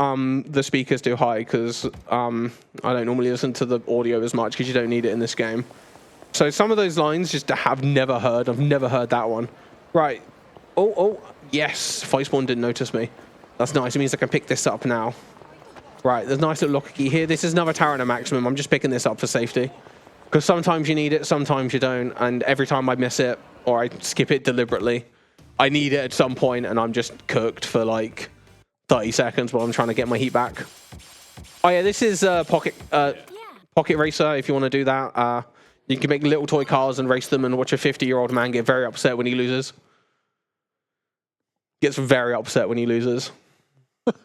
the speakers too high because I don't normally listen to the audio as much because you don't need it in this game. So some of those lines just have never heard. I've never heard that one. Right. Oh. Yes, Fightspawn didn't notice me. That's nice. It means I can pick this up now. Right, there's a nice little lock key here. This is another Tyrant maximum. I'm just picking this up for safety. Because sometimes you need it, sometimes you don't. And every time I miss it, or I skip it deliberately, I need it at some point, and I'm just cooked for like 30 seconds while I'm trying to get my heat back. Oh yeah, this is Pocket Racer, if you want to do that. You can make little toy cars and race them and watch a 50-year-old man get very upset when he loses. Gets very upset when he loses. The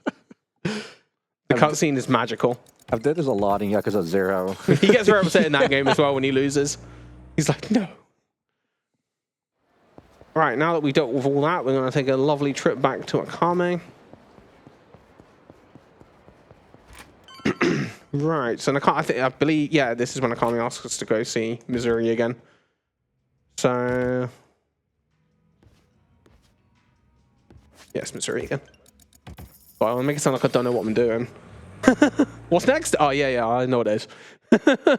cutscene is magical. I've did this a lot in Yakuza 0. He gets very upset in that game as well when he loses. He's like, no. Right, now that we've dealt with all that, we're going to take a lovely trip back to Akame. Right, so I believe, yeah, this is when Akame asks us to go see Missouri again. So... yes, Missouri again. But I'll make it sound like I don't know what I'm doing. What's next? Oh, yeah, I know what it is.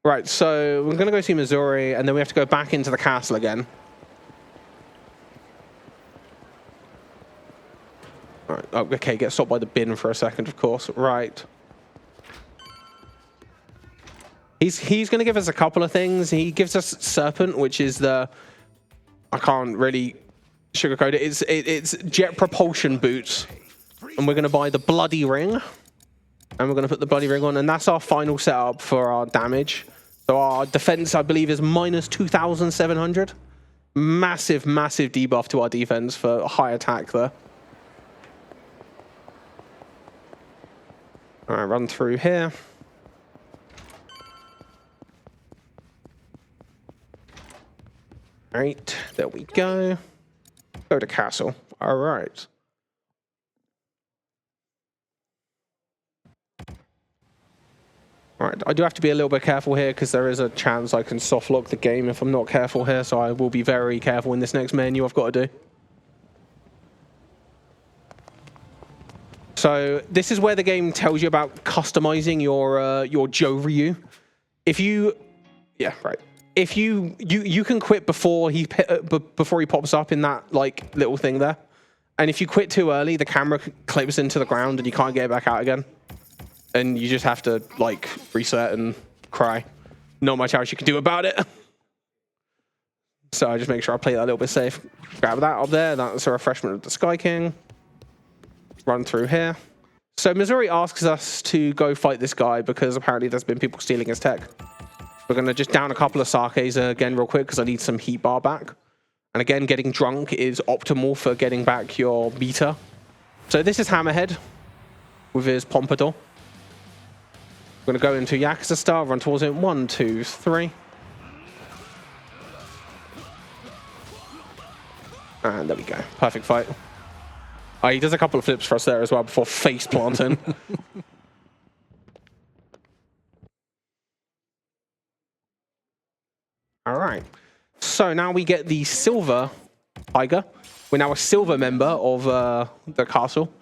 Right, so we're going to go see Missouri, and then we have to go back into the castle again. All right, oh, okay, get stopped by the bin for a second, of course. Right. He's going to give us a couple of things. He gives us Serpent, which is the... I can't really... sugarcoat it. It's jet propulsion boots, and we're going to buy the bloody ring, and we're going to put the bloody ring on, and that's our final setup for our damage. So our defense, I believe, is minus 2,700. Massive debuff to our defense for high attack there. All right, run through here. All right, there we go. Go to castle. All right. All right, I do have to be a little bit careful here because there is a chance I can soft lock the game if I'm not careful here, so I will be very careful in this next menu I've got to do. So this is where the game tells you about customizing your Joe-Ryu. If you, yeah, right. If you can quit before he pops up in that like little thing there, and if you quit too early, the camera clips into the ground and you can't get it back out again, and you just have to like reset and cry. Not much else you can do about it. So I just make sure I play that a little bit safe. Grab that up there. That's a refreshment of the Sky King. Run through here. So Missouri asks us to go fight this guy because apparently there's been people stealing his tech. We're going to just down a couple of sakes again real quick because I need some heat bar back. And again, getting drunk is optimal for getting back your meter. So this is Hammerhead with his pompadour. We're going to go into Yakuza style, run towards him. 1, 2, 3. And there we go. Perfect fight. He does a couple of flips for us there as well before face planting. All right. So now we get the silver tiger. We're now a silver member of the castle.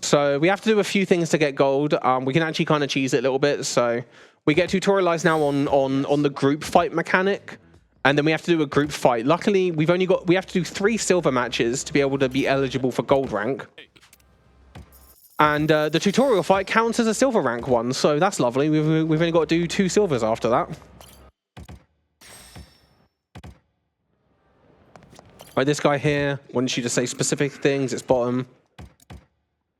So we have to do a few things to get gold. We can actually kind of cheese it a little bit. So we get tutorialized now on the group fight mechanic. And then we have to do a group fight. Luckily, we have to do 3 silver matches to be able to be eligible for gold rank. And the tutorial fight counts as a silver rank one, so that's lovely. We've only got to do 2 silvers after that. Right, this guy here wants you to say specific things. It's bottom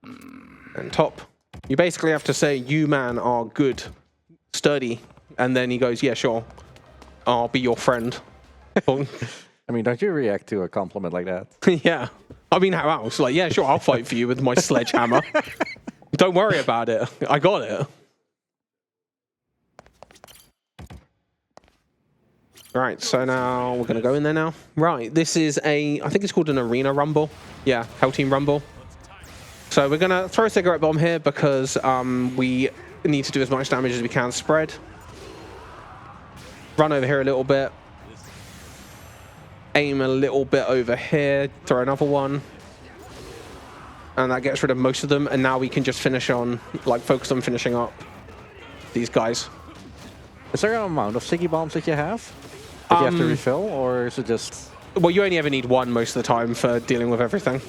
and top. You basically have to say, "You man are good, sturdy," and then he goes, "Yeah, sure. I'll be your friend." I mean, don't you react to a compliment like that? Yeah. I mean, how else? Like, yeah, sure, I'll fight for you with my sledgehammer. Don't worry about it. I got it. Right, so now we're going to go in there now. Right, this is I think it's called an arena rumble. Yeah, Hell Team Rumble. So we're going to throw a cigarette bomb here because we need to do as much damage as we can spread. Run over here a little bit. Aim a little bit over here. Throw another one. And that gets rid of most of them. And now we can just finish on, like, focus on finishing up these guys. Is there an amount of Siggy bombs that you have? That you have to refill, or is it just... Well, you only ever need one most of the time for dealing with everything.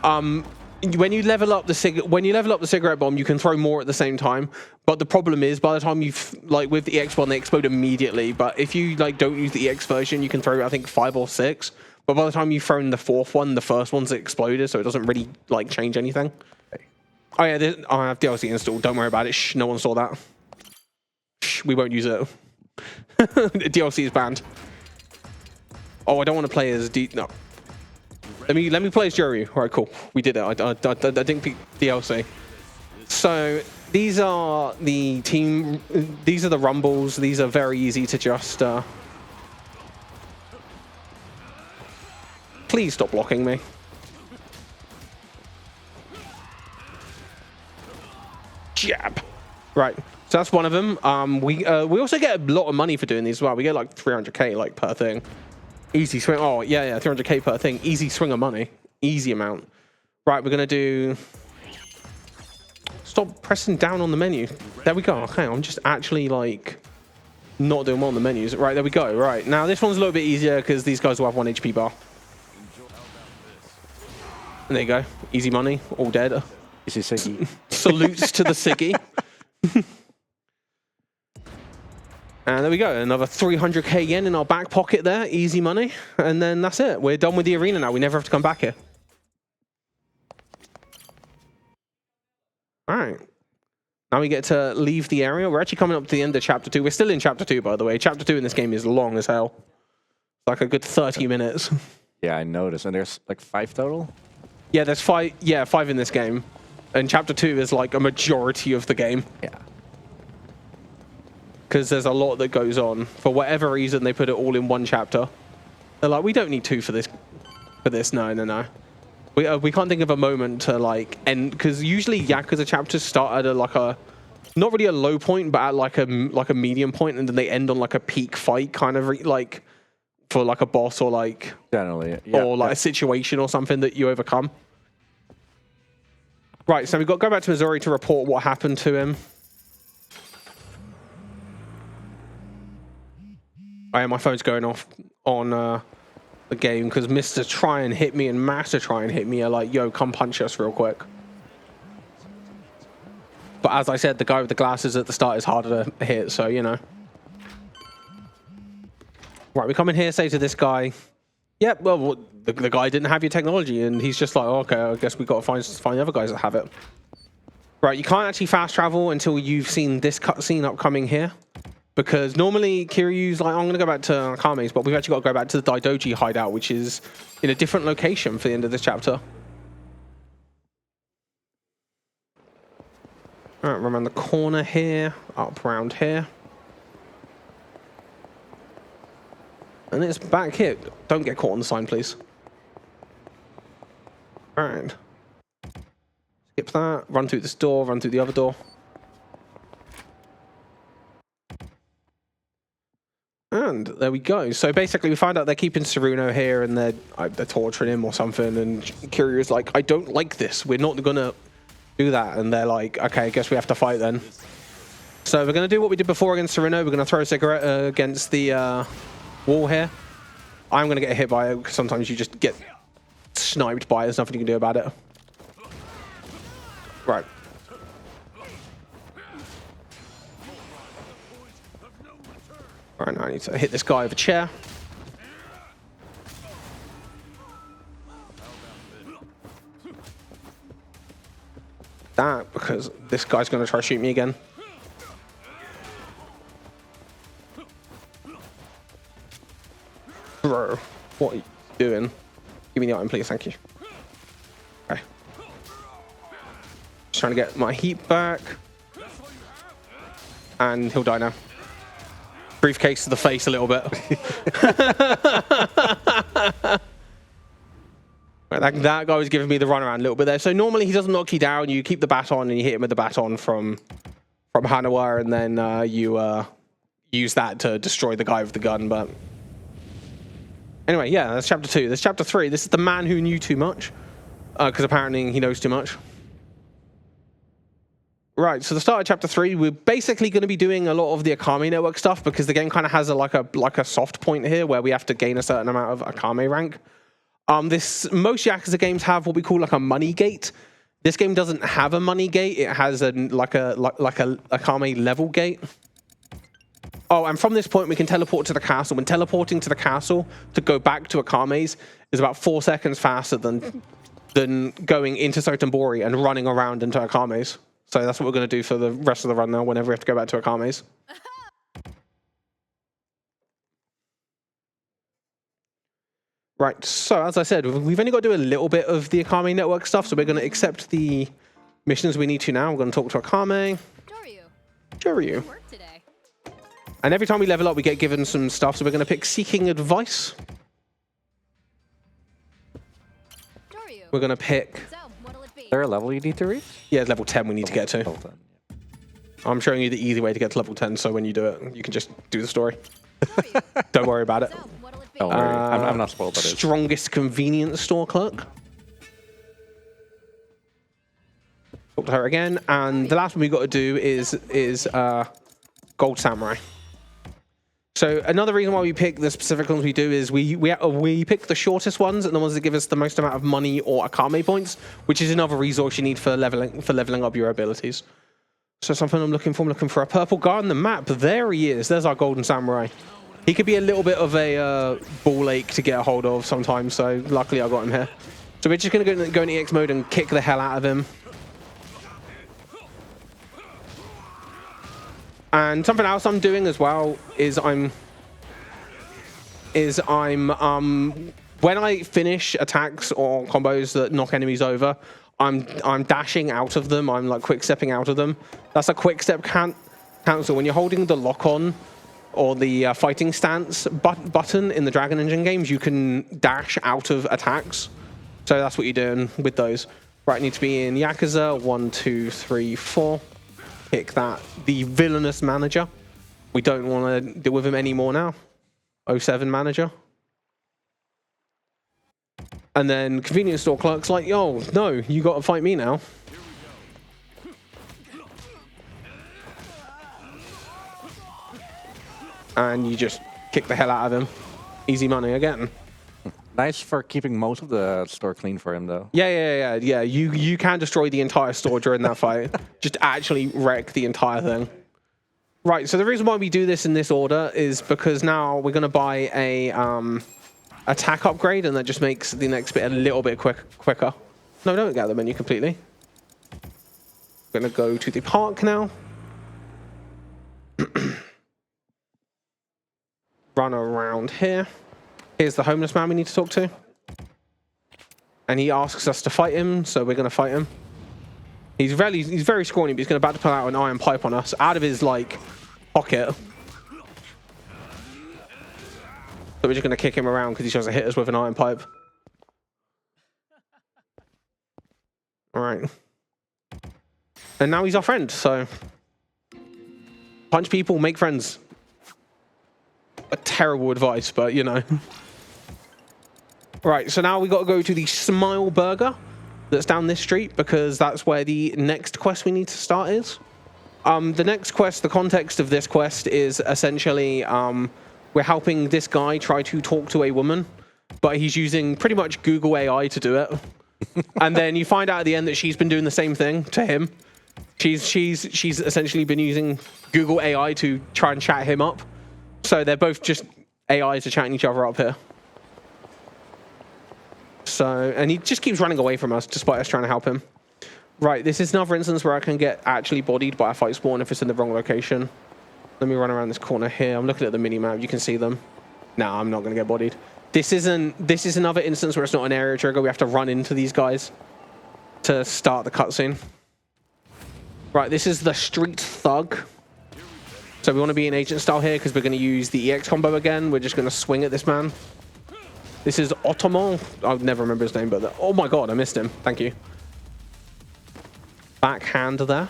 When you level up the cigarette bomb, you can throw more at the same time. But the problem is, by the time you've, like, with the EX one, they explode immediately. But if you, like, don't use the EX version, you can throw, I think, 5 or 6. But by the time you've thrown the 4th one, the first one's exploded, so it doesn't really, like, change anything. Okay. Oh yeah, I have DLC installed. Don't worry about it. Shh, no one saw that. Shh, we won't use it. DLC is banned. Oh, I don't want to play as no. Let me play as Joru. All right, cool. We did it. I didn't pick DLC. So these are the team. These are the rumbles. These are very easy to just. Please stop blocking me. Jab. Right. So that's one of them. We also get a lot of money for doing these as well. We get like 300k like per thing. Easy swing. Oh yeah, 300k per thing. Easy swing of money. Easy amount. Right, we're gonna do. Stop pressing down on the menu. There we go. Okay, I'm just actually like not doing well on the menus. Right, there we go. Right now this one's a little bit easier because these guys will have 1 HP bar. And there you go. Easy money. All dead. Easy Siggy. Salutes to the Siggy. And there we go, another 300k yen in our back pocket there, easy money. And then that's it, we're done with the arena now, we never have to come back here. All right, now we get to leave the area. We're actually coming up to the end of chapter 2. We're still in chapter 2, by the way. Chapter 2 in this game is long as hell. Like a good 30 minutes. Yeah, I noticed, and there's like 5 total? Yeah, there's 5, yeah, 5 in this game. And chapter 2 is like a majority of the game. Yeah. Because there's a lot that goes on. For whatever reason, they put it all in one chapter. They're like, we don't need 2 for this. No. We can't think of a moment to like end, because usually Yakuza chapters start at not really a low point, but at like a medium point, and then they end on like a peak fight kind of like for like a boss or like generally, yeah, or like a situation or something that you overcome. Right, so we've got to go back to Missouri to report what happened to him. My phone's going off on the game because Mr. Try and Hit Me and Master Try and Hit Me are like, yo, come punch us real quick. But as I said, the guy with the glasses at the start is harder to hit, so, you know. Right, we come in here, say to this guy, yeah, well, the guy didn't have your technology, and he's just like, oh, okay, I guess we got to find the other guys that have it. Right, you can't actually fast travel until you've seen this cutscene upcoming here. Because normally Kiryu's like, I'm going to go back to Akame's, but we've actually got to go back to the Daidoji hideout, which is in a different location for the end of this chapter. All right, run around the corner here, up around here. And it's back here. Don't get caught on the sign, please. All right. Skip that, run through this door, run through the other door. And there we go. So basically, we find out they're keeping Saruno here, and they're torturing him or something. And Kiryu's like, I don't like this. We're not gonna do that. And they're like, okay, I guess we have to fight then. So we're gonna do what we did before against Saruno. We're gonna throw a cigarette against the wall here. I'm gonna get hit by it because sometimes you just get sniped by it. There's nothing you can do about it. Right. All right, now I need to hit this guy with a chair. That, because this guy's going to try to shoot me again. Bro, what are you doing? Give me the item, please, thank you. Okay. Just trying to get my heat back. And he'll die now. Briefcase to the face a little bit. That guy was giving me the runaround a little bit there. So normally he doesn't knock you down. You keep the baton and you hit him with the baton from Hanawa, and then you use that to destroy the guy with the gun. But anyway, yeah, that's chapter 2. That's chapter 3. This is the man who knew too much, because apparently he knows too much. Right, so the start of chapter 3, we're basically going to be doing a lot of the Akame network stuff because the game kind of has like a soft point here where we have to gain a certain amount of Akame rank. Most Yakuza games have what we call like a money gate. This game doesn't have a money gate. It has like a Akame level gate. Oh, and from this point we can teleport to the castle. When teleporting to the castle to go back to Akame's is about 4 seconds faster than going into Sotenbori and running around into Akame's. So that's what we're going to do for the rest of the run now, whenever we have to go back to Akame's. Right, so as I said, we've only got to do a little bit of the Akame network stuff, so we're going to accept the missions we need to now. We're going to talk to Akame. Joryu. And every time we level up, we get given some stuff, so we're going to pick Seeking Advice. We're going to pick... Is there a level you need to reach? Yeah, it's level 10 we need to get to. Level 10, yeah. I'm showing you the easy way to get to level 10, so when you do it, you can just do the story. Don't worry about it. Don't worry, I'm not spoiled by this. Strongest convenience store clerk. Talk to her again, and the last one we've got to do is Gold Samurai. So another reason why we pick the specific ones we do is we pick the shortest ones and the ones that give us the most amount of money or Akame points, which is another resource you need for leveling up your abilities. So something I'm looking for a purple guy on the map. There he is. There's our Golden Samurai. He could be a little bit of a ball ache to get a hold of sometimes, so luckily I got him here. So we're just going to go in EX mode and kick the hell out of him. And something else I'm doing as well is I'm when I finish attacks or combos that knock enemies over, I'm dashing out of them. I'm like quick stepping out of them. That's a quick step cancel. When you're holding the lock on or the fighting stance button in the Dragon Engine games, you can dash out of attacks. So that's what you're doing with those. Right, need to be in Yakuza 1, 2, 3, 4. Pick that. The villainous manager. We don't want to deal with him anymore now. 07 manager. And then convenience store clerk's like, yo, no, you got to fight me now. And you just kick the hell out of him. Easy money again. Nice for keeping most of the store clean for him, though. Yeah. You can destroy the entire store during that fight. Just actually wreck the entire thing. Right, so the reason why we do this in this order is because now we're going to buy a attack upgrade, and that just makes the next bit a little bit quicker. No, don't get out of the menu completely. We're going to go to the park now. Run around here. Here's the homeless man we need to talk to. And he asks us to fight him, so we're going to fight him. He's very scrawny, but he's about to pull out an iron pipe on us out of his, like, pocket. So we're just going to kick him around because he tries to hit us with an iron pipe. All right. And now he's our friend, so... Punch people, make friends. a terrible advice, but you know. Right, so now we got to go to the Smile Burger that's down this street because that's where the next quest we need to start is. The next quest, the context of this quest is essentially we're helping this guy try to talk to a woman, but he's using pretty much Google AI to do it. And then you find out at the end that she's been doing the same thing to him. She's essentially been using Google AI to try and chat him up. So they're both just AIs are chatting each other up here. So, and he just keeps running away from us despite us trying to help him. Right, this is another instance where I can get actually bodied by a fight spawn if it's in the wrong location. Let me run around this corner here. I'm looking at the mini-map. You can see them. No, I'm not going to get bodied. This is another instance where it's not an area trigger. We have to run into these guys to start the cutscene. Right, this is the Street Thug. So we want to be in agent style here because we're going to use the EX combo again. We're just going to swing at this man. This is Ottoman. I'll never remember his name, but oh my god, I missed him. Thank you. Backhand there.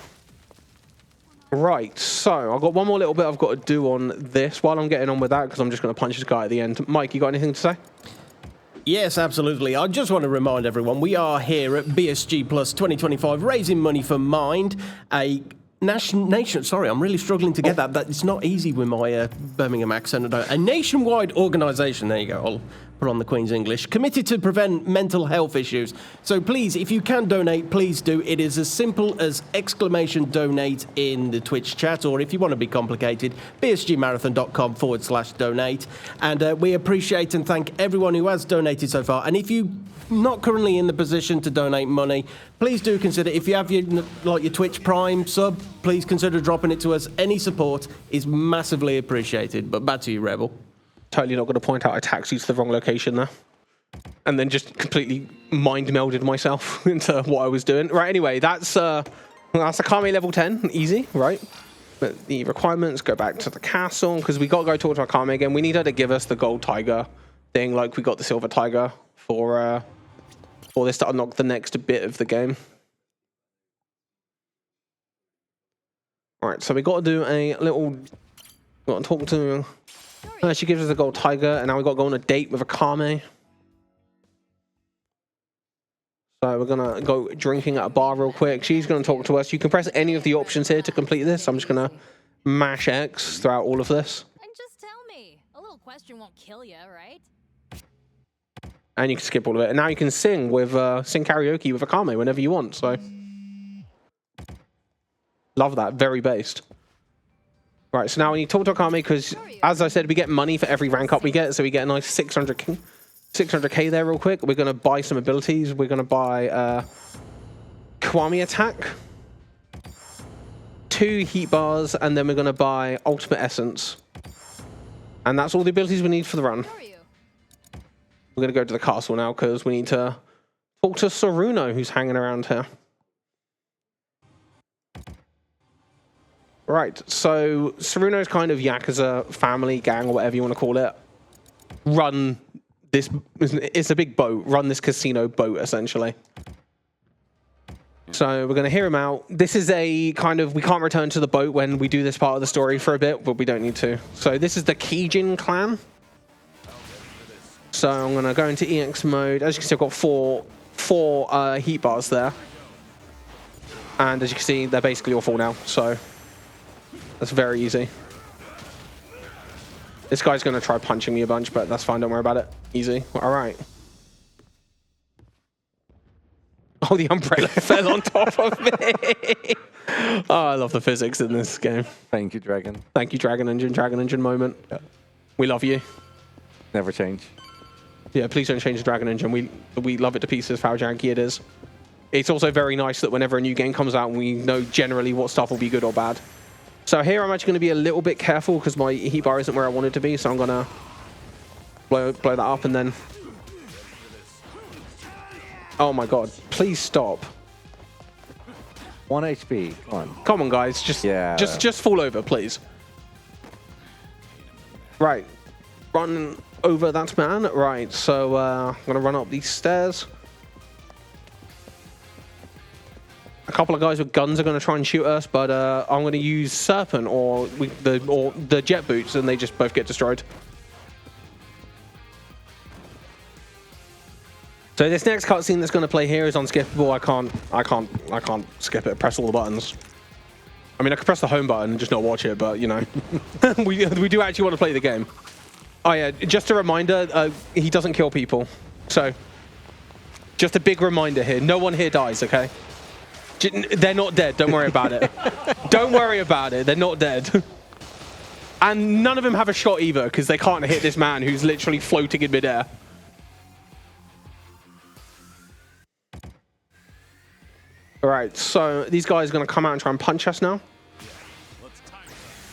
Right, so I've got one more little bit I've got to do on this while I'm getting on with that because I'm just going to punch this guy at the end. Mike, you got anything to say? Yes, absolutely. I just want to remind everyone, we are here at BSG Plus 2025 raising money for Mind, a nation. Sorry, I'm really struggling to get that. It's not easy with my Birmingham accent. A nationwide organisation. There you go. I'll put on the Queen's English. Committed to prevent mental health issues. So please, if you can donate, please do. It is as simple as !donate in the Twitch chat, or if you want to be complicated, bsgmarathon.com/donate. And we appreciate and thank everyone who has donated so far. And if you not currently in the position to donate money, please do consider, if you have your Twitch Prime sub, please consider dropping it to us. Any support is massively appreciated. But back to you, Rebel. Totally not going to point out I taxied to the wrong location there. And then just completely mind melded myself into what I was doing. Right, anyway, that's a Akame level 10, easy, right? But the requirements, go back to the castle, because we got to go talk to Akame again. We need her to give us the gold tiger thing, like we got the silver tiger for this to unlock the next bit of the game. All right, so we got to do a little, got to talk to, she gives us a gold tiger, and now we got to go on a date with Akame. So we're going to go drinking at a bar real quick. She's going to talk to us. You can press any of the options here to complete this. I'm just going to mash X throughout all of this. And just tell me, a little question won't kill you, right? And you can skip all of it. And now you can sing karaoke with Akame whenever you want. So love that. Very based. Right, so now when you talk to Akame, because as I said, we get money for every rank up we get. So we get a nice 600k there real quick. We're going to buy some abilities. We're going to buy Kiwami Attack, 2 heat bars, and then we're going to buy Ultimate Essence. And that's all the abilities we need for the run. We're going to go to the castle now because we need to talk to Saruno, who's hanging around here. Right, so Saruno's kind of Yakuza family, gang, or whatever you want to call it. Run this, it's a big boat, run this casino boat, essentially. So we're going to hear him out. This is a kind of, we can't return to the boat when we do this part of the story for a bit, but we don't need to. So this is the Kijin clan. So I'm going to go into EX mode. As you can see, I've got four heat bars there. And as you can see, they're basically all full now. So that's very easy. This guy's going to try punching me a bunch, but that's fine. Don't worry about it. Easy. All right. Oh, the umbrella fell on top of me. Oh, I love the physics in this game. Thank you, Dragon. Thank you, Dragon Engine moment. Yeah. We love you. Never change. Yeah, please don't change the Dragon Engine. We love it to pieces for how janky it is. It's also very nice that whenever a new game comes out, we know generally what stuff will be good or bad. So here I'm actually going to be a little bit careful because my heat bar isn't where I want it to be. So I'm going to blow that up and then... Oh my god, please stop. 1 HP, come on. Come on, guys, just fall over, please. Right, run over that man. Right, so I'm going to run up these stairs. A couple of guys with guns are going to try and shoot us, but I'm going to use Serpent or the jet boots, and they just both get destroyed. So this next cutscene that's going to play here is unskippable. I can't skip it. Press all the buttons. I mean, I could press the home button and just not watch it, but you know, we do actually want to play the game. Oh yeah, just a reminder, he doesn't kill people. So, just a big reminder here. No one here dies, okay? They're not dead. Don't worry about it. Don't worry about it. They're not dead. And none of them have a shot either, because they can't hit this man who's literally floating in midair. All right, so these guys are going to come out and try and punch us now.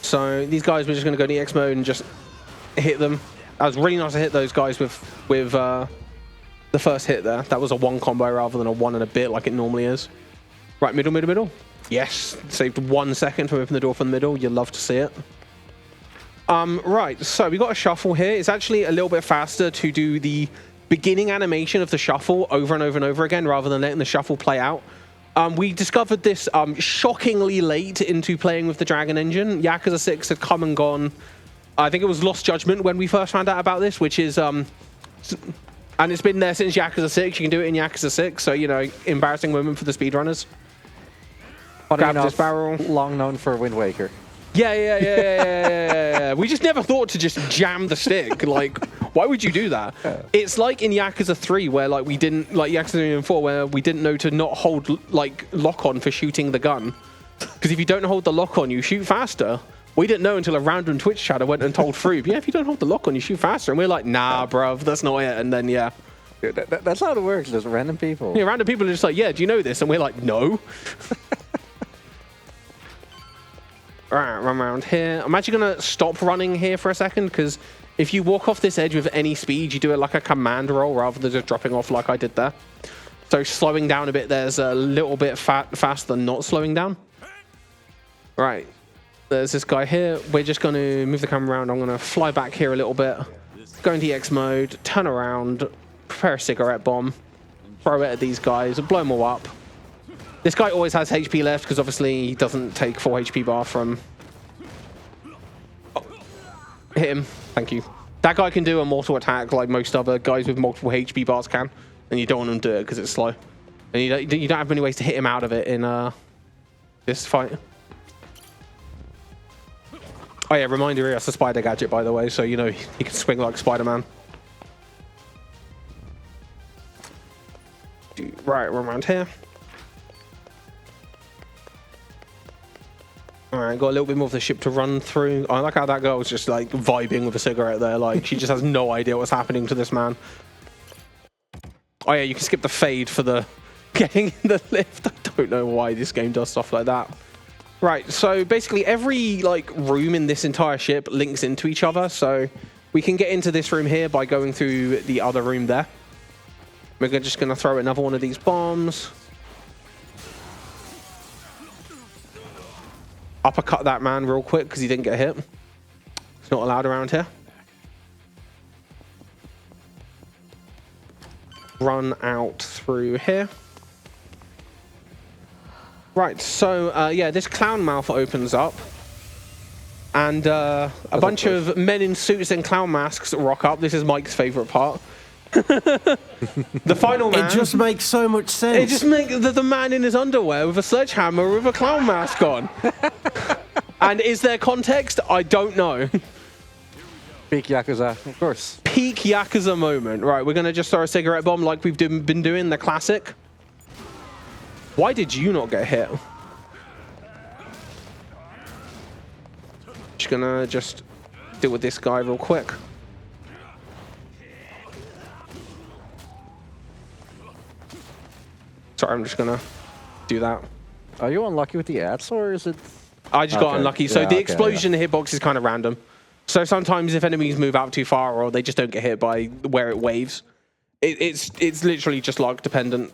So these guys, we're just going to go to EX mode and just hit them. That was really nice to hit those guys with the first hit there. That was a 1 combo rather than a 1 and a bit like it normally is. Right, middle, middle, middle. Yes, saved 1 second to open the door from the middle. You'll love to see it. Right, so we got a shuffle here. It's actually a little bit faster to do the beginning animation of the shuffle over and over and over again rather than letting the shuffle play out. We discovered this shockingly late into playing with the Dragon engine. Yakuza 6 had come and gone. I think it was Lost Judgment when we first found out about this, which is... and it's been there since Yakuza 6. You can do it in Yakuza 6, so, you know, embarrassing moment for the speedrunners. Grab this barrel. Long known for Wind Waker. Yeah. We just never thought to just jam the stick. Like, why would you do that? It's like in Yakuza 3 where like we didn't, like Yakuza 3 and 4 where we didn't know to not hold like lock on for shooting the gun. Because if you don't hold the lock on, you shoot faster. We didn't know until a random Twitch chatter went and told Froob, yeah, if you don't hold the lock on, you shoot faster. And we're like, nah, bruv, that's not it. And then, yeah. That's how it works, just random people. Yeah, random people are just like, yeah, do you know this? And we're like, no. All right, run around here. I'm actually going to stop running here for a second because if you walk off this edge with any speed, you do it like a command roll rather than just dropping off like I did there. So slowing down a bit, there's a little bit faster than not slowing down. Right, there's this guy here. We're just going to move the camera around. I'm going to fly back here a little bit, go into EX mode, turn around, prepare a cigarette bomb, throw it at these guys, blow them all up. This guy always has HP left because obviously he doesn't take 4 HP bar from... Oh. Hit him. Thank you. That guy can do a mortal attack like most other guys with multiple HP bars can, and you don't want him to do it because it's slow. And you don't have many ways to hit him out of it in this fight. Oh yeah, reminder, that's a spider gadget by the way, so you know he can swing like Spider-Man. Right, we're around here. Alright, got a little bit more of the ship to run through. I like how that girl was just like vibing with a cigarette there. Like she just has no idea what's happening to this man. Oh yeah, you can skip the fade for the getting in the lift. I don't know why this game does stuff like that. Right, so basically every like room in this entire ship links into each other. So we can get into this room here by going through the other room there. We're just going to throw another one of these bombs. Uppercut that man real quick because he didn't get hit. It's not allowed around here. Run out through here. Right, so yeah, this clown mouth opens up. And a bunch of men in suits and clown masks rock up. This is Mike's favorite part. The final man. It just makes so much sense. It just makes the man in his underwear with a sledgehammer with a clown mask on. And is there context? I don't know. Peak Yakuza, of course. Peak Yakuza moment. Right, we're going to just throw a cigarette bomb like we've been doing, the classic. Why did you not get hit? Just going to just deal with this guy real quick. Sorry, I'm just gonna do that. Are you unlucky with the ads, or is it? I just got unlucky. So yeah, the explosion in the hitbox is kind of random. So sometimes if enemies move out too far or they just don't get hit by where it waves, it's literally just luck dependent.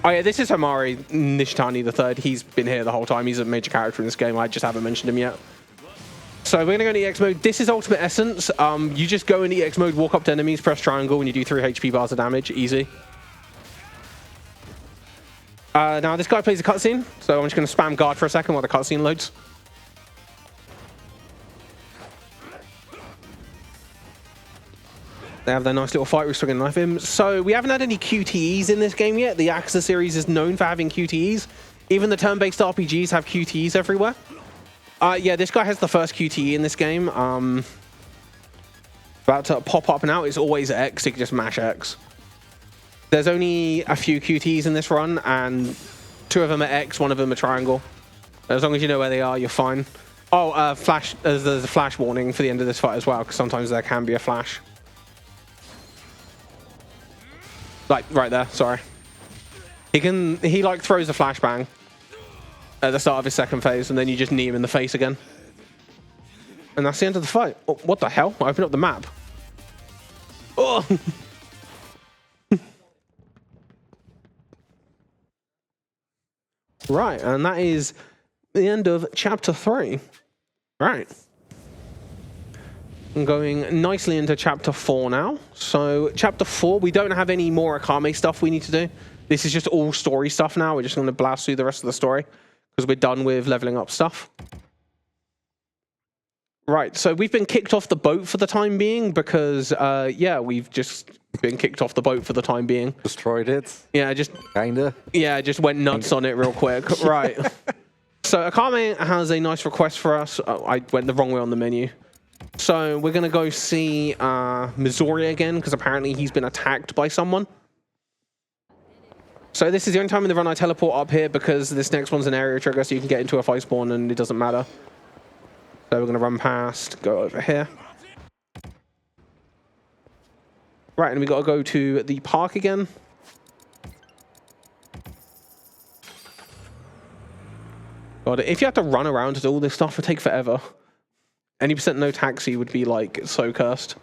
Oh yeah, this is Homari Nishitani III. He's been here the whole time. He's a major character in this game. I just haven't mentioned him yet. So we're gonna go into EX mode. This is Ultimate Essence. You just go in EX mode, walk up to enemies, press triangle, and you do 3 HP bars of damage. Easy. Now this guy plays a cutscene, so I'm just going to spam guard for a second while the cutscene loads. They have their nice little fight. We're still going to knife him. So we haven't had any QTEs in this game yet. The Yakuza series is known for having QTEs. Even the turn-based RPGs have QTEs everywhere. Yeah, this guy has the first QTE in this game. About to pop up now. It's always X. You can just mash X. There's only a few QTEs in this run, and 2 of them are X, 1 of them are triangle. As long as you know where they are, you're fine. Oh, flash. There's a flash warning for the end of this fight as well, because sometimes there can be a flash. Like, right there, sorry. He like throws a flashbang at the start of his second phase, and then you just knee him in the face again. And that's the end of the fight. Oh, what the hell? I opened up the map. Oh! Right, and that is the end of chapter 3. Right. I'm going nicely into chapter 4 now. So chapter 4, we don't have any more Akame stuff we need to do. This is just all story stuff now. We're just going to blast through the rest of the story because we're done with leveling up stuff. Right, so we've been kicked off the boat for the time being because, yeah, we've just been kicked off the boat for the time being. Destroyed it? Yeah, just... Kinda? Yeah, just went nuts on it real quick. Right. So Akame has a nice request for us. Oh, I went the wrong way on the menu. So we're going to go see Missouri again because apparently he's been attacked by someone. So this is the only time in the run I teleport up here because this next one's an area trigger so you can get into a fight spawn and it doesn't matter. So we're going to run past, go over here. Right, and we got to go to the park again. God, if you had to run around to do all this stuff, it would take forever. Any percent no taxi would be, like, so cursed.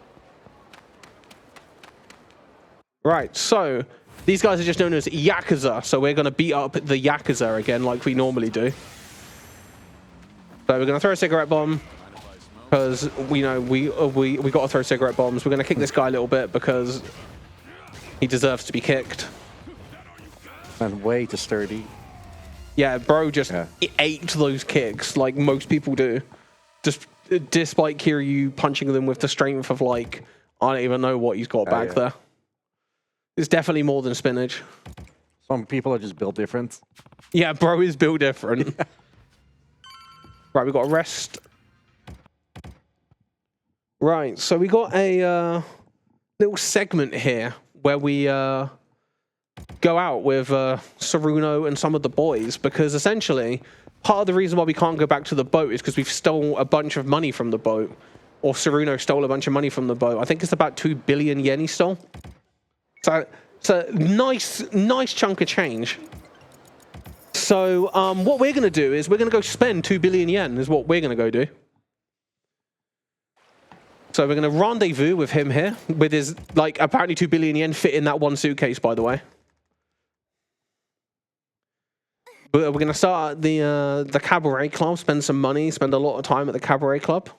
Right, so these guys are just known as Yakuza, so we're going to beat up the Yakuza again like we normally do. So we're going to throw a cigarette bomb because we know we got to throw cigarette bombs. We're going to kick this guy a little bit because he deserves to be kicked. And way too sturdy. Yeah, bro just ate those kicks like most people do. Just despite Kiryu punching them with the strength of like, I don't even know what he's got back there. It's definitely more than spinach. Some people are just built different. Yeah, bro is built different. Right, we got a rest. Right, so we got a little segment here where we go out with Saruno and some of the boys because essentially part of the reason why we can't go back to the boat is because we've stole a bunch of money from the boat, or Saruno stole a bunch of money from the boat. I think it's about 2 billion yen he stole. So it's a nice chunk of change. So what we're going to do is we're going to go spend 2 billion yen is what we're going to go do. So we're going to rendezvous with him here with his, like, apparently 2 billion yen fit in that one suitcase, by the way. But we're going to start at the cabaret club, spend some money, spend a lot of time at the cabaret club.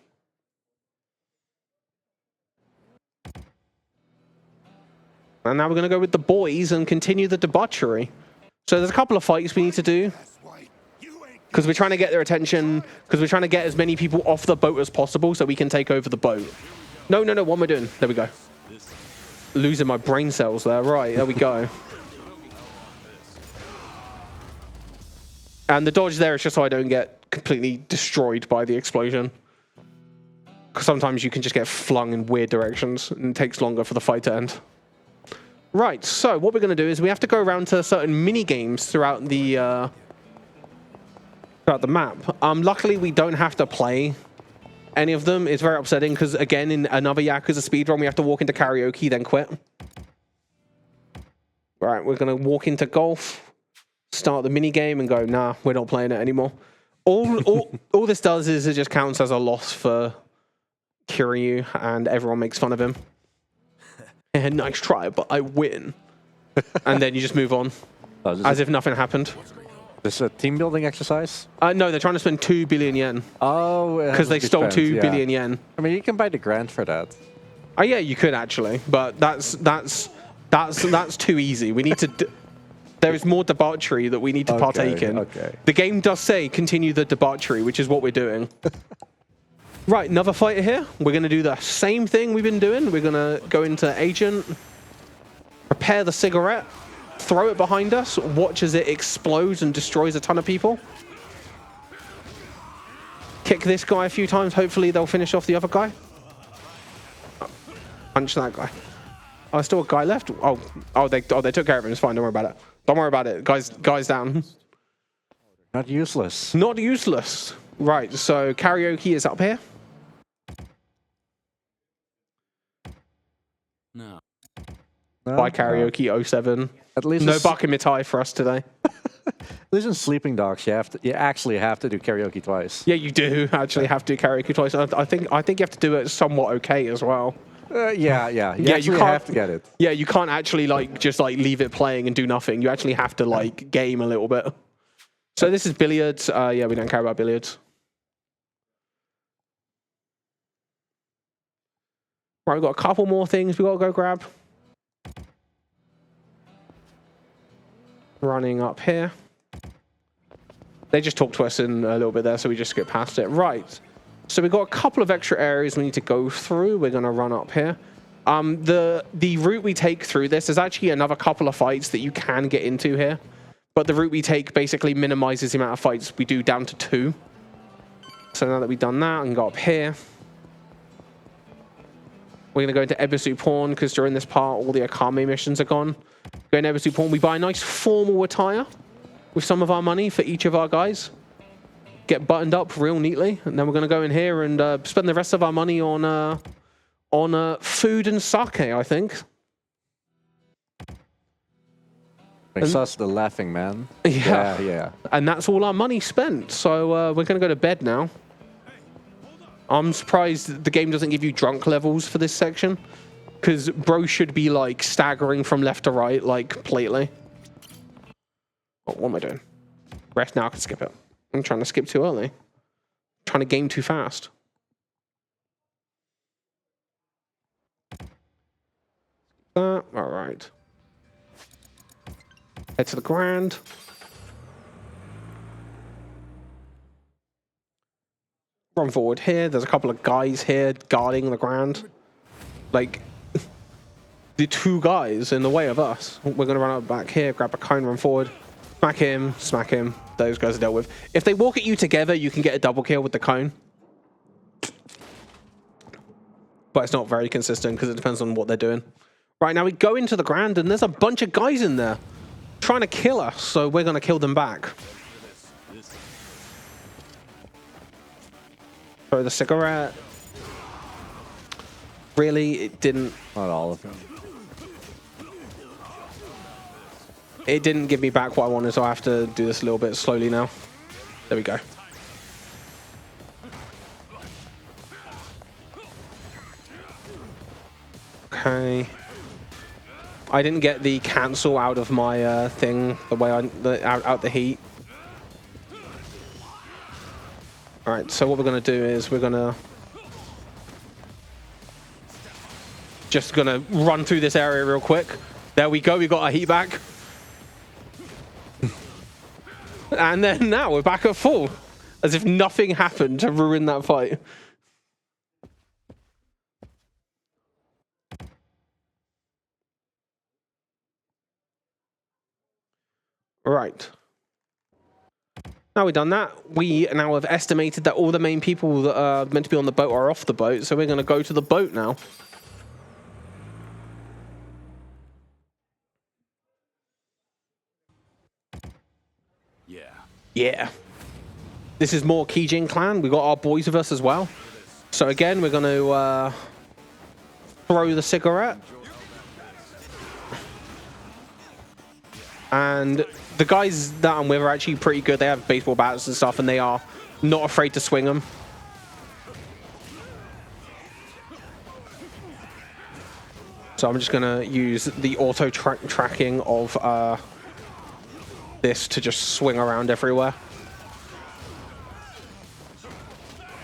And now we're going to go with the boys and continue the debauchery. So there's a couple of fights we need to do. Because we're trying to get their attention, because we're trying to get as many people off the boat as possible so we can take over the boat. No, what am I doing? There we go. Losing my brain cells there. Right, there we go. And the dodge there is just so I don't get completely destroyed by the explosion. Because sometimes you can just get flung in weird directions and it takes longer for the fight to end. Right, so what we're going to do is we have to go around to certain mini-games throughout the map. Luckily, we don't have to play any of them. It's very upsetting because, again, in another Yakuza speedrun, we have to walk into karaoke, then quit. Right, we're going to walk into golf, start the mini-game, and go, nah, we're not playing it anymore. All this does is it just counts as a loss for Kiryu, and everyone makes fun of him. Nice try, but I win. And then you just move on, as if nothing happened. This is a team building exercise? No, they're trying to spend 2 billion yen. Oh, because they stole 2 billion yen. I mean, you can buy the grant for that. Oh yeah, you could actually, but that's too easy. We need to. There is more debauchery that we need to partake in. Okay. The game does say continue the debauchery, which is what we're doing. Right, another fighter here. We're going to do the same thing we've been doing. We're going to go into agent, prepare the cigarette, throw it behind us, watch as it explodes and destroys a ton of people. Kick this guy a few times. Hopefully they'll finish off the other guy. Punch that guy. Oh, there's still a guy left. Oh, they took care of him. It's fine. Don't worry about it. Don't worry about it. Guys down. Not useless. Not useless. Right. So karaoke is up here. No. No? By karaoke 07. At least No it's- bucket mitai for us today. At least in Sleeping Dogs, you actually have to do karaoke twice. Yeah, you do actually have to do karaoke twice. I think you have to do it somewhat okay as well. Yeah. You actually have to get it. Yeah, you can't actually just leave it playing and do nothing. You actually have to game a little bit. So this is billiards. Yeah, we don't care about billiards. Right, we've got a couple more things we got to go grab. Running up here. They just talked to us in a little bit there, so we just skip past it. Right. So we've got a couple of extra areas we need to go through. We're going to run up here. The route we take through this is actually another couple of fights that you can get into here. But the route we take basically minimizes the amount of fights we do down to 2. So now that we've done that, I can go up here. We're going to go into Ebisu Pawn because during this part, all the Akame missions are gone. Go into Ebisu Pawn. We buy a nice formal attire with some of our money for each of our guys. Get buttoned up real neatly. And then we're going to go in here and spend the rest of our money on food and sake, I think. Makes us the laughing man. Yeah. And that's all our money spent. So we're going to go to bed now. I'm surprised the game doesn't give you drunk levels for this section. Because bro should be staggering from left to right, completely. Oh, what am I doing? Rest now, I can skip it. I'm trying to skip too early. I'm trying to game too fast. That, all right. Head to the Grand. Run forward here. There's a couple of guys here guarding the Grand. The 2 guys in the way of us. We're going to run up back here, grab a cone, run forward. Smack him. Those guys are dealt with. If they walk at you together, you can get a double kill with the cone. But it's not very consistent because it depends on what they're doing. Right, now we go into the Grand and there's a bunch of guys in there trying to kill us, so we're going to kill them back. Throw the cigarette. Really, it didn't... Not all of them. It didn't give me back what I wanted, so I have to do this a little bit slowly now. There we go. Okay. I didn't get the cancel out of my thing the way out the heat. All right, so what we're gonna do is we're gonna just gonna run through this area real quick. There we go. We got our heat back. And then now we're back at full, as if nothing happened to ruin that fight. Right. Now we've done that, we now have estimated that all the main people that are meant to be on the boat are off the boat, so we're going to go to the boat now. Yeah. This is more Kijin clan. We got our boys with us as well. So again, we're going to throw the cigarette. And the guys that I'm with are actually pretty good. They have baseball bats and stuff, and they are not afraid to swing them. So I'm just going to use the auto tracking of this to just swing around everywhere.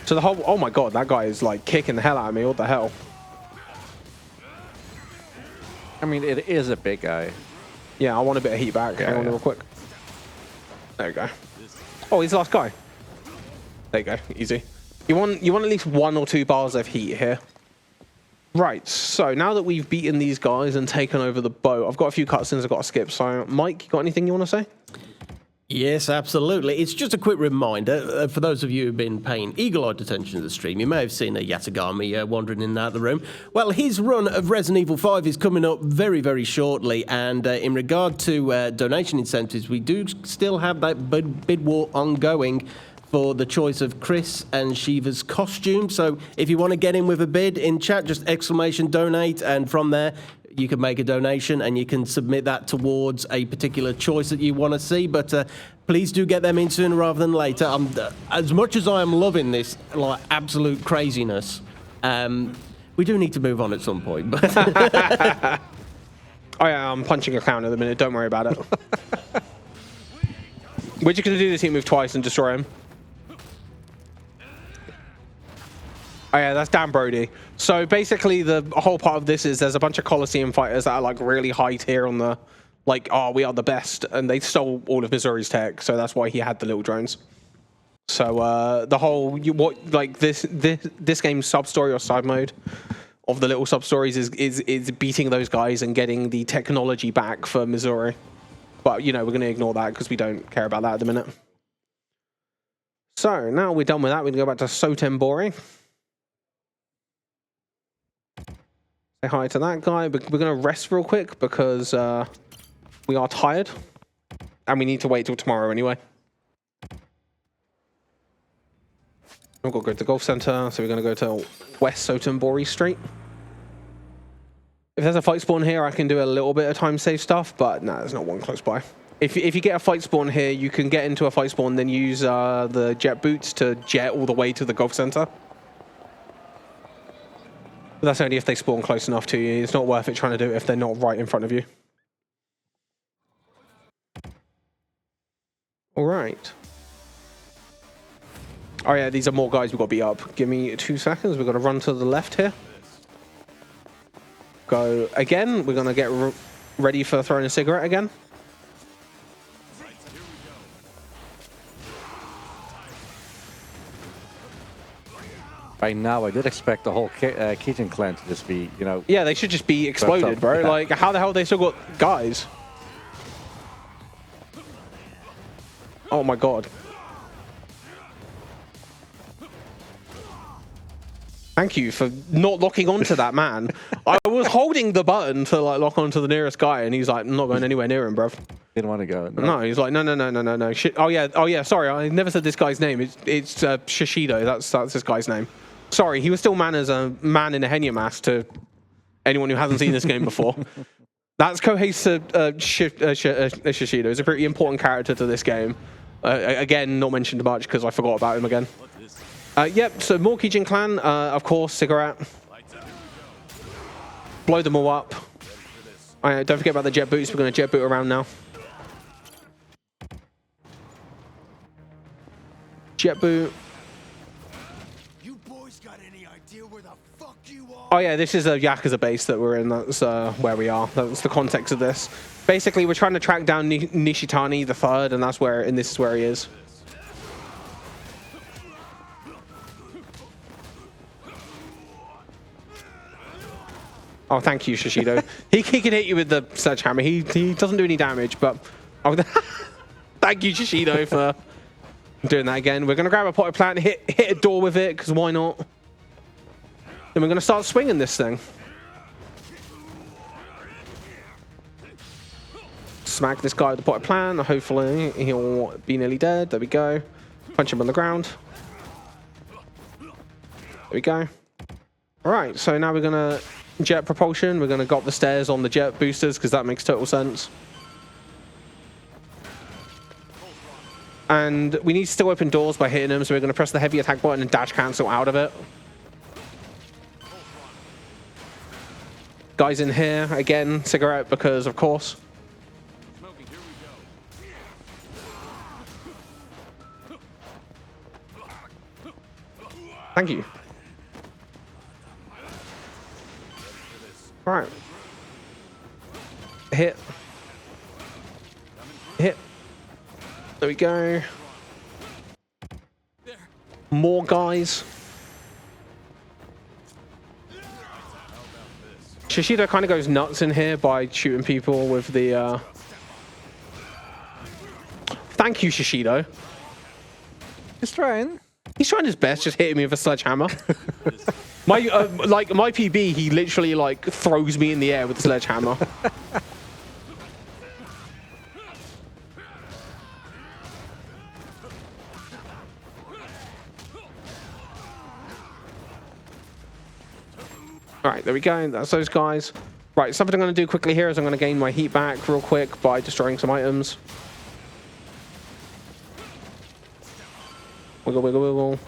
So the whole... Oh my god, that guy is like kicking the hell out of me. What the hell? I mean, it is a big guy. Yeah, I want a bit of heat back. Hang on real quick. There you go. Oh, he's the last guy. There you go. Easy. You want at least 1 or 2 bars of heat here. Right, so now that we've beaten these guys and taken over the boat, I've got a few cutscenes I've got to skip. So, Mike, you got anything you want to say? Yes, absolutely. It's just a quick reminder for those of you who've been paying eagle-eyed attention to the stream. You may have seen a Yatagami wandering in and out of the room. Well, his run of Resident Evil 5 is coming up very, very shortly. And in regard to donation incentives, we do still have that bid war ongoing for the choice of Chris and Shiva's costume. So if you want to get in with a bid in chat, just exclamation donate, and from there you can make a donation and you can submit that towards a particular choice that you want to see. But please do get them in sooner rather than later. As much as I am loving this like absolute craziness, we do need to move on at some point. But Oh yeah, I'm punching a clown at the minute. Don't worry about it. We're just going to do this heat move twice and destroy him. Oh yeah, that's Dan Brody. So basically the whole part of this is there's a bunch of Coliseum fighters that are like really high tier on the, like, oh, we are the best. And they stole all of Missouri's tech. So that's why he had the little drones. So the whole, this game's sub-story or side mode of the little sub-stories is beating those guys and getting the technology back for Missouri. But, you know, we're going to ignore that because we don't care about that at the minute. So now we're done with that. We can go back to Sotembori. Say hi to that guy. We're going to rest real quick because we are tired. And we need to wait till tomorrow anyway. We've got to go to the golf center. So we're going to go to West Sotembori Street. If there's a fight spawn here, I can do a little bit of time save stuff. But no, there's not one close by. If you get a fight spawn here, you can get into a fight spawn, then use the jet boots to jet all the way to the golf center. But that's only if they spawn close enough to you. It's not worth it trying to do it if they're not right in front of you. All right. Oh yeah, these are more guys we've got to beat up. Give me 2 seconds. We've got to run to the left here. Go again. We're going to get ready for throwing a cigarette again. By now, I did expect the whole Keaton clan to just be, you know... Yeah, they should just be exploded, bro. Yeah. Like, how the hell have they still got guys? Oh my god. Thank you for not locking onto that man. I was holding the button to like lock onto the nearest guy, and he's like, I'm not going anywhere near him, bruv. Didn't want to go. No, he's like, no. Shit. Oh yeah. Sorry, I never said this guy's name. It's Shishido. That's this guy's name. Sorry, he was still man as a man in a Henya mask to anyone who hasn't seen this game before. That's Kohei Shishido. He's a pretty important character to this game. Again, not mentioned much because I forgot about him again. Yep, so more Kijin clan, of course, cigarette. Blow them all up. Don't forget about the jet boots. We're going to jet boot around now. Jet boot. You boys got any idea where the fuck you are? Oh yeah, this is a Yakuza base that we're in. That's where we are. That's the context of this. Basically, we're trying to track down Nishitani the Third, and that's where, and this is where he is. Oh, thank you, Shishido. he can hit you with the sledgehammer. He doesn't do any damage, but oh, thank you, Shishido, for doing that again. We're gonna grab a potted plant, hit a door with it, because why not? Then we're gonna start swinging this thing. Smack this guy with the potted plant. Hopefully he'll be nearly dead. There we go. Punch him on the ground. There we go. All right, so now we're gonna jet propulsion. We're going to go up the stairs on the jet boosters because that makes total sense. And we need to still open doors by hitting them, so we're going to press the heavy attack button and dash cancel out of it. Guys in here, again, cigarette because of course. Thank you. Right. Hit. Hit. There we go. More guys. Shishido kind of goes nuts in here by shooting people with the... Thank you, Shishido. He's trying. He's trying his best, just hitting me with a sledgehammer. My PB, he literally like throws me in the air with the sledgehammer. All right, there we go. That's those guys. Right, something I'm going to do quickly here is I'm going to gain my heat back real quick by destroying some items. Wiggle, wiggle, wiggle.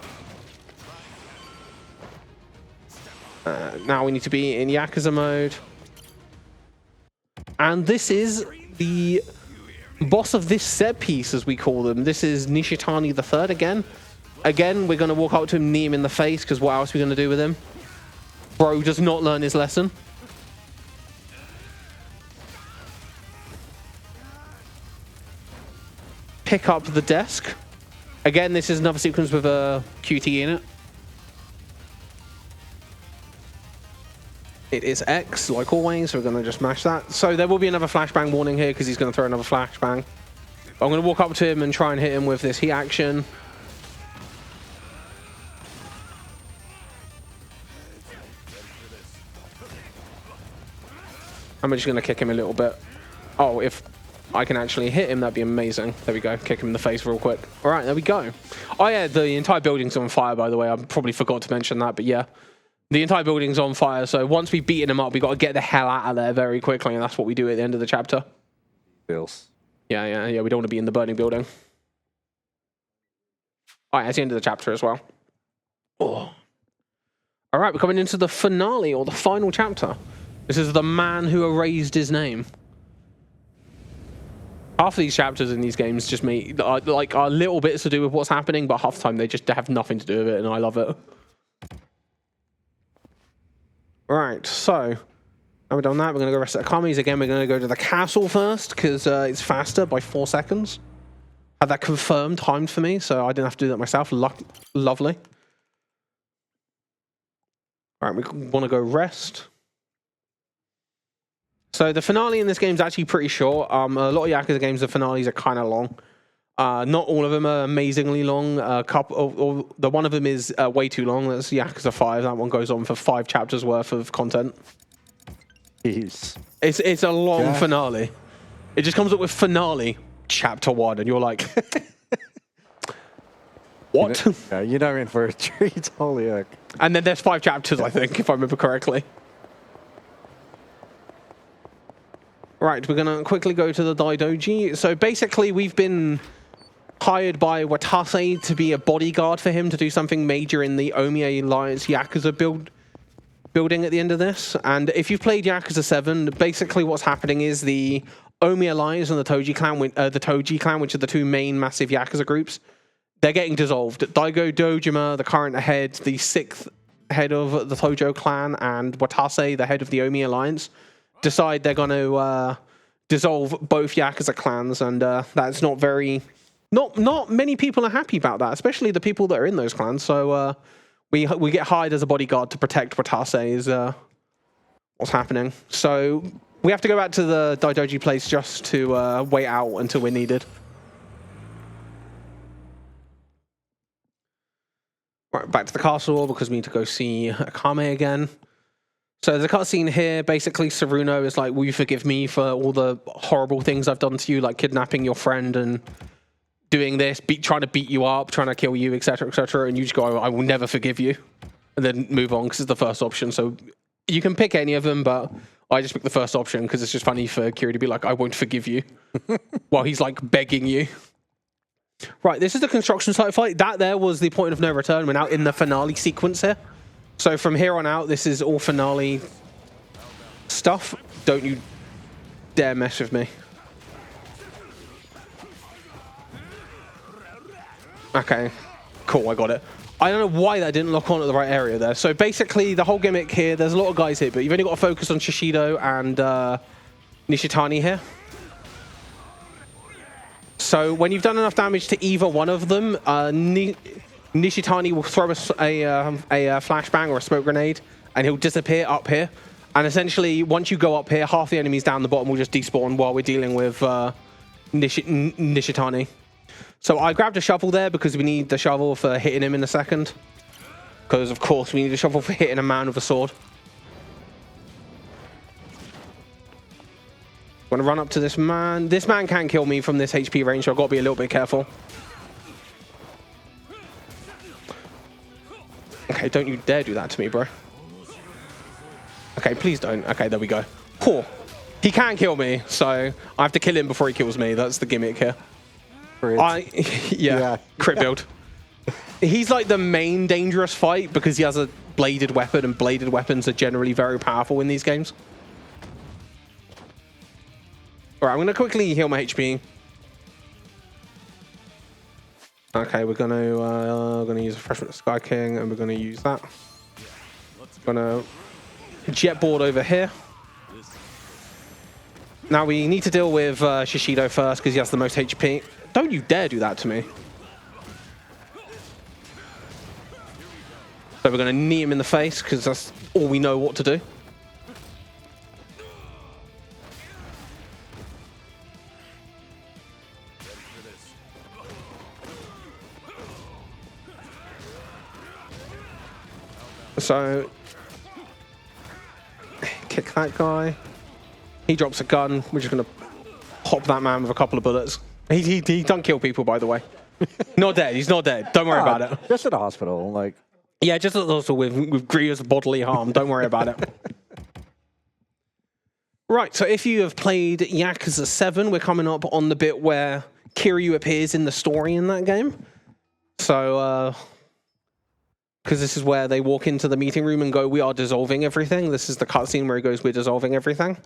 Now we need to be in Yakuza mode. And this is the boss of this set piece, as we call them. This is Nishitani the Third again. Again, we're going to walk up to him, knee him in the face, because what else are we going to do with him? Bro does not learn his lesson. Pick up the desk. Again, this is another sequence with a QT in it. It is X, like always, so we're going to just mash that. So there will be another flashbang warning here because he's going to throw another flashbang. I'm going to walk up to him and try and hit him with this heat action. I'm just going to kick him a little bit. Oh, if I can actually hit him, that'd be amazing. There we go. Kick him in the face real quick. All right, there we go. Oh, yeah, the entire building's on fire, by the way. I probably forgot to mention that, but yeah. The entire building's on fire, so once we've beaten him up, we've got to get the hell out of there very quickly, and that's what we do at the end of the chapter. Bills. Yeah, we don't want to be in the burning building. All right, that's the end of the chapter as well. Oh. All right, we're coming into the finale, or the final chapter. This is the man who erased his name. Half of these chapters in these games just are little bits to do with what's happening, but half the time they just have nothing to do with it, and I love it. Right, so now we've done that, we're going to go rest at Akami's. Again, we're going to go to the castle first, because it's faster by 4 seconds. Had that confirmed, timed for me, so I didn't have to do that myself. Lovely. All right, we want to go rest. So the finale in this game is actually pretty short. A lot of Yakuza games, the finales are kind of long. Not all of them are amazingly long. The one of them is way too long. That's Yakuza 5. That one goes on for 5 chapters worth of content. Jeez. It's a long finale. It just comes up with finale chapter 1, and you're like, what? You're not in for a treat. Holy heck. And then there's 5 chapters, I think, if I remember correctly. Right, we're going to quickly go to the Daidoji. So basically, we've been hired by Watase to be a bodyguard for him to do something major in the Omiya Alliance Yakuza building at the end of this. And if you've played Yakuza 7, basically what's happening is the Omiya Alliance and the Toji clan, which are the 2 main massive Yakuza groups, they're getting dissolved. Daigo Dojima, the current head, the 6th head of the Tojo clan, and Watase, the head of the Omiya Alliance, decide they're going to dissolve both Yakuza clans, and that's not very... Not many people are happy about that, especially the people that are in those clans. So we get hired as a bodyguard to protect Watase is what's happening. So we have to go back to the Daidoji place just to wait out until we're needed. Right, back to the castle because we need to go see Akame again. So there's a cutscene here. Basically, Saruno is like, will you forgive me for all the horrible things I've done to you, like kidnapping your friend and doing this, trying to beat you up, trying to kill you, etc., etc. And you just go, I will never forgive you. And then move on because it's the first option. So you can pick any of them, but I just picked the first option because it's just funny for Kiri to be like, I won't forgive you. While he's like begging you. Right, this is the construction site fight. That there was the point of no return. We're now in the finale sequence here. So from here on out, this is all finale stuff. Don't you dare mess with me. Okay, cool, I got it. I don't know why that didn't lock on at the right area there. So basically, the whole gimmick here, there's a lot of guys here, but you've only got to focus on Shishido and Nishitani here. So when you've done enough damage to either one of them, Nishitani will throw a flashbang or a smoke grenade, and he'll disappear up here. And essentially, once you go up here, half the enemies down the bottom will just despawn while we're dealing with Nishitani. So I grabbed a shovel there because we need the shovel for hitting him in a second. Because, of course, we need a shovel for hitting a man with a sword. I'm going to run up to this man. This man can kill me from this HP range, so I've got to be a little bit careful. Okay, don't you dare do that to me, bro. Okay, please don't. Okay, there we go. Poor. He can kill me, so I have to kill him before he kills me. That's the gimmick here. Yeah, crit build. He's like the main dangerous fight because he has a bladed weapon, and bladed weapons are generally very powerful in these games. All right, I'm going to quickly heal my HP. Okay, we're gonna use Refreshment of Sky King, and we're gonna use that. Gonna jet board over here. Now we need to deal with Shishido first because he has the most HP. Don't you dare do that to me. So we're gonna knee him in the face because that's all we know what to do. So, kick that guy. He drops a gun. We're just going to pop that man with a couple of bullets. He don't kill people, by the way. Not dead. He's not dead. Don't worry about it. Just at the hospital, like. Yeah, just also with grievous bodily harm. Don't worry about it. Right, so if you have played Yakuza 7, we're coming up on the bit where Kiryu appears in the story in that game. So, because this is where they walk into the meeting room and go, we are dissolving everything. This is the cutscene where he goes, we're dissolving everything.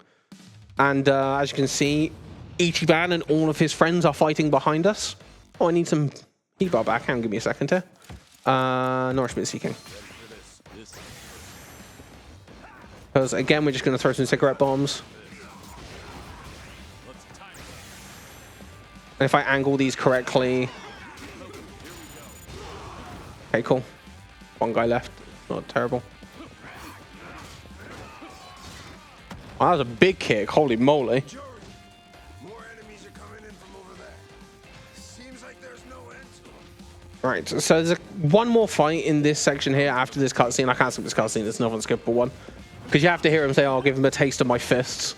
And as you can see, Ichiban and all of his friends are fighting behind us. Oh, I need some heat bar back. Hang on, give me a second here. Nourishment seeking. Because again, we're just going to throw some cigarette bombs. And if I angle these correctly... Okay, cool. One guy left. Not terrible. Oh, that was a big kick. Holy moly. More enemies are coming in from over there. Seems like there's no end to them. Right, so there's one more fight in this section here after this cutscene. I can't skip this cutscene. It's not an skippable one. Because you have to hear him say, I'll give him a taste of my fists.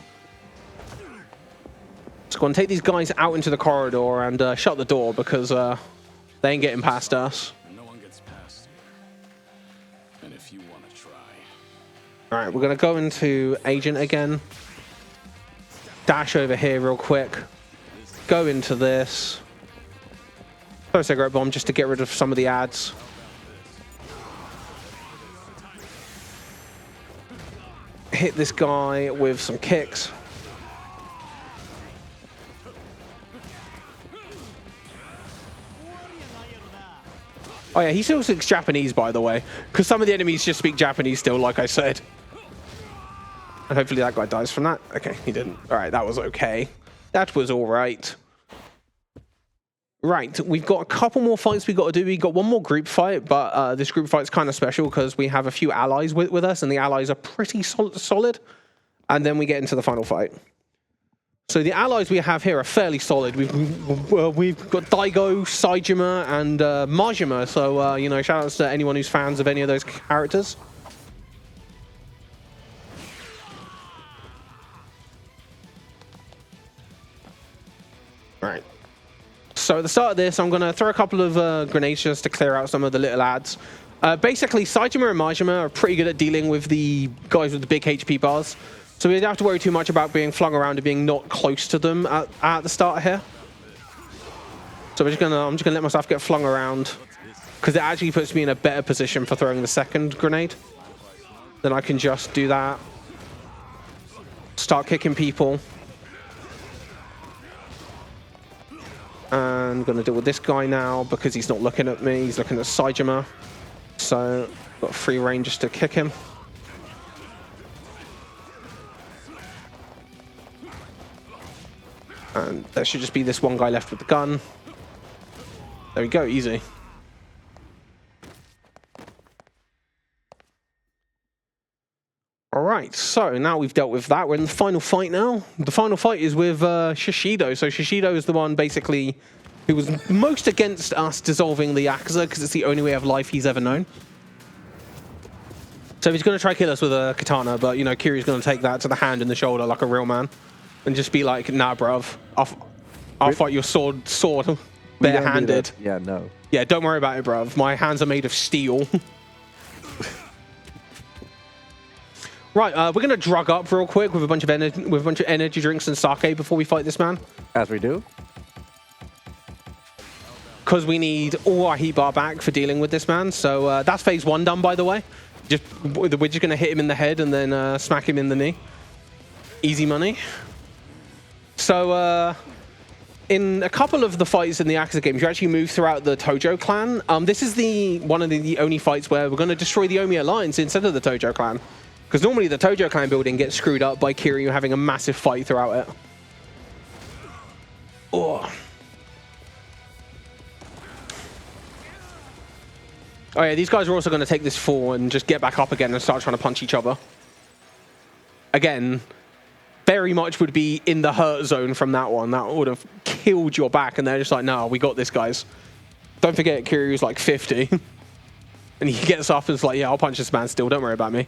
Just go and take these guys out into the corridor and shut the door because they ain't getting past us. All right, we're going to go into Agent again. Dash over here real quick. Go into this. Throw a cigarette bomb just to get rid of some of the ads. Hit this guy with some kicks. Oh yeah, he still speaks Japanese, by the way, because some of the enemies just speak Japanese still, like I said. And hopefully that guy dies from that. Okay, he didn't. All right, that was okay. That was all right. Right, we've got a couple more fights we got to do. We got one more group fight, but this group fight's kind of special because we have a few allies with us, and the allies are pretty solid. And then we get into the final fight. So the allies we have here are fairly solid. We've got Daigo, Saejima, and Majima. So, you know, shout outs to anyone who's fans of any of those characters. All right. So at the start of this, I'm going to throw a couple of grenades just to clear out some of the little ads. Basically, Saejima and Majima are pretty good at dealing with the guys with the big HP bars. So we don't have to worry too much about being flung around and being not close to them at the start here. So I'm just gonna let myself get flung around because it actually puts me in a better position for throwing the second grenade. Then I can just do that. Start kicking people. And I'm gonna deal with this guy now because he's not looking at me. He's looking at Saejima. So got free range just to kick him. And there should just be this one guy left with the gun. There we go, easy. All right. Right, so now we've dealt with that. We're in the final fight now. The final fight is with Shishido. So Shishido is the one basically who was most against us dissolving the Yakuza because it's the only way of life he's ever known. So he's going to try kill us with a katana, but, you know, Kiryu's going to take that to the hand and the shoulder like a real man and just be like, nah, bruv, I'll fight your sword barehanded. Yeah, no. Yeah, don't worry about it, bruv. My hands are made of steel. Right, we're going to drug up real quick with a bunch of energy drinks and sake before we fight this man. As we do. Because we need all our heat bar back for dealing with this man. So that's phase 1 done, by the way. We're just going to hit him in the head and then smack him in the knee. Easy money. So in a couple of the fights in the Yakuza games, you actually move throughout the Tojo clan. This is one of the only fights where we're going to destroy the Omi Alliance instead of the Tojo clan. Because normally the Tojo clan building gets screwed up by Kiryu having a massive fight throughout it. Oh. Oh yeah, these guys are also going to take this fall and just get back up again and start trying to punch each other. Again, very much would be in the hurt zone from that one. That would have killed your back, and they're just like, no, we got this, guys. Don't forget, Kiryu's like 50. And he gets up and is like, yeah, I'll punch this man still. Don't worry about me.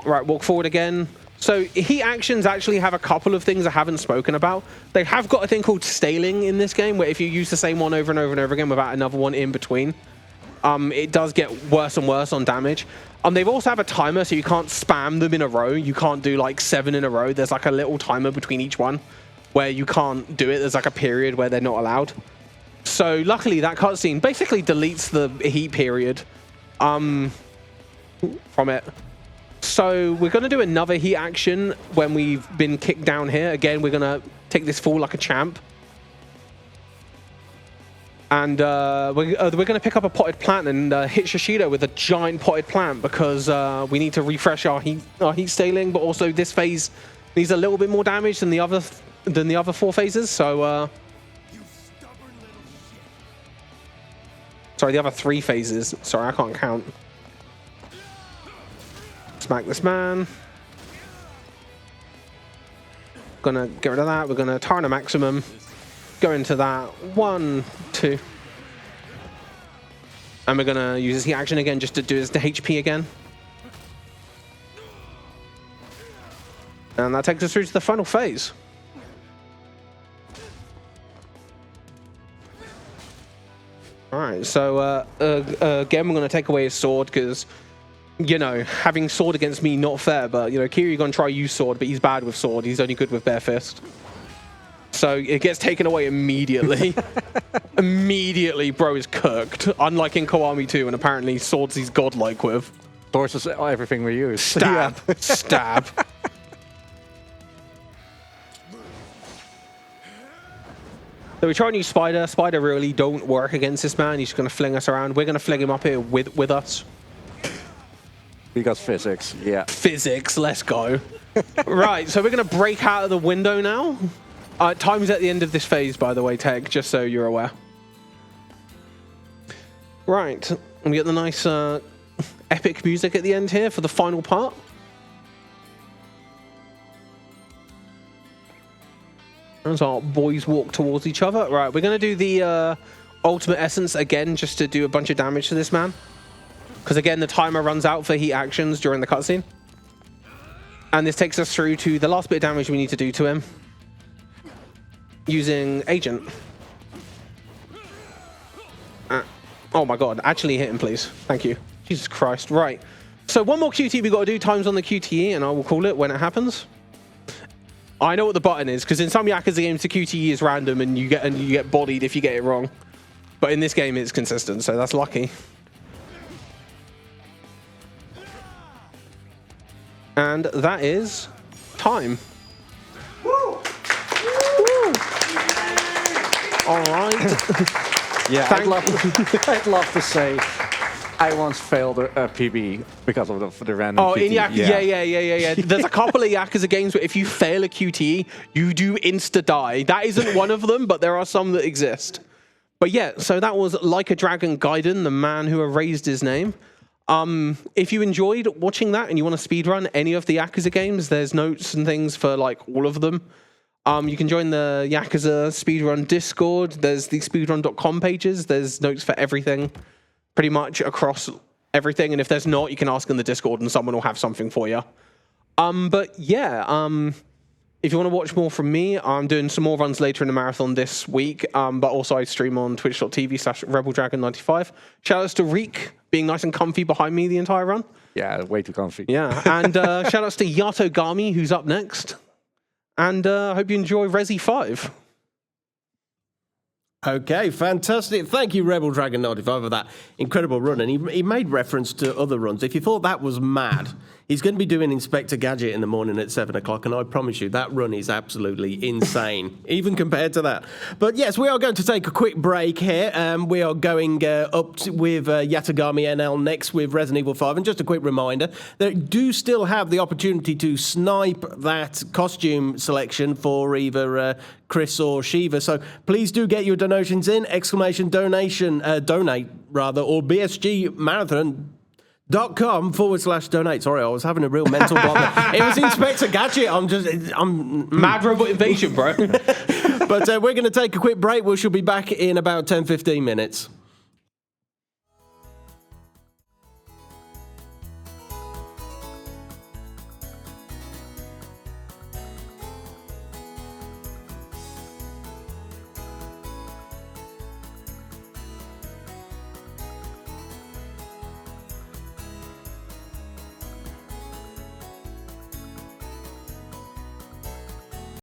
Right, walk forward again. So heat actions actually have a couple of things I haven't spoken about. They have got a thing called staling in this game, where if you use the same one over and over and over again without another one in between, it does get worse and worse on damage. They've also have a timer, so you can't spam them in a row. You can't do like 7 in a row. There's like a little timer between each one where you can't do it. There's like a period where they're not allowed. So luckily that cutscene basically deletes the heat period from it. So we're going to do another heat action when we've been kicked down here. Again, we're going to take this fall like a champ. And we're going to pick up a potted plant and hit Shishido with a giant potted plant because we need to refresh our heat staling, but also this phase needs a little bit more damage than the other 4 phases. So sorry, the other 3 phases. Sorry, I can't count. Smack this man. Gonna get rid of that. We're gonna Tarna maximum. Go into that. 1, 2. And we're gonna use his heat action again just to do his HP again. And that takes us through to the final phase. Alright, so again we're gonna take away his sword because, you know, having sword against me, not fair, but, you know, Kiryu gonna try use sword, but he's bad with sword. He's only good with bare fist. So it gets taken away immediately. Immediately, bro is cooked. Unlike in Kiwami 2, and apparently swords he's godlike with. Swords is everything we use. Stab. Stab. So we try and use Spider. Spider really don't work against this man. He's just gonna fling us around. We're gonna fling him up here with us. Because physics, yeah. Physics, let's go. Right, so we're going to break out of the window now. Time's at the end of this phase, by the way, Teg, just so you're aware. Right, and we get the nice epic music at the end here for the final part. As our boys walk towards each other. Right, we're going to do the ultimate essence again, just to do a bunch of damage to this man. Because again, the timer runs out for heat actions during the cutscene. And this takes us through to the last bit of damage we need to do to him. Using Agent. Oh my god, actually hit him, please. Thank you. Jesus Christ. Right. So one more QTE we got to do, times on the QTE, and I will call it when it happens. I know what the button is, because in some Yakuza games, the QTE is random and you get bodied if you get it wrong. But in this game, it's consistent, so that's lucky. And that is time. Woo! Woo! All right. Yeah, I'd love to say I once failed a PB because of the random QTE. In Yakuza, yeah. There's a couple of Yakuza games where if you fail a QTE, you do insta-die. That isn't one of them, but there are some that exist. But yeah, so that was Like a Dragon Gaiden, the man who erased his name. If you enjoyed watching that and you want to speedrun any of the Yakuza games, there's notes and things for like all of them. You can join the Yakuza Speedrun Discord. There's the speedrun.com pages. There's notes for everything, pretty much across everything. And if there's not, you can ask in the Discord and someone will have something for you. But yeah, if you want to watch more from me, I'm doing some more runs later in the marathon this week. But also I stream on twitch.tv/rebeldragon95. Shoutouts to Reek being nice and comfy behind me the entire run. Yeah, way too comfy. Yeah, and shoutouts to Yatogami, who's up next. And I hope you enjoy Resi 5. Okay, fantastic. Thank you, rebeldragon95, for that incredible run. And he made reference to other runs. If you thought that was mad, he's going to be doing Inspector Gadget in the morning at 7 o'clock. And I promise you, that run is absolutely insane, even compared to that. But yes, we are going to take a quick break here. We are going with Yatagami NL next with Resident Evil 5. And just a quick reminder that you do still have the opportunity to snipe that costume selection for either Chris or Shiva. So please do get your donations in, donate rather, or BSG Marathon.com/donate. Sorry, I was having a real mental block there. It was Inspector Gadget. I'm Mad Robot Invasion, bro. But we're going to take a quick break. We shall be back in about 10-15 minutes.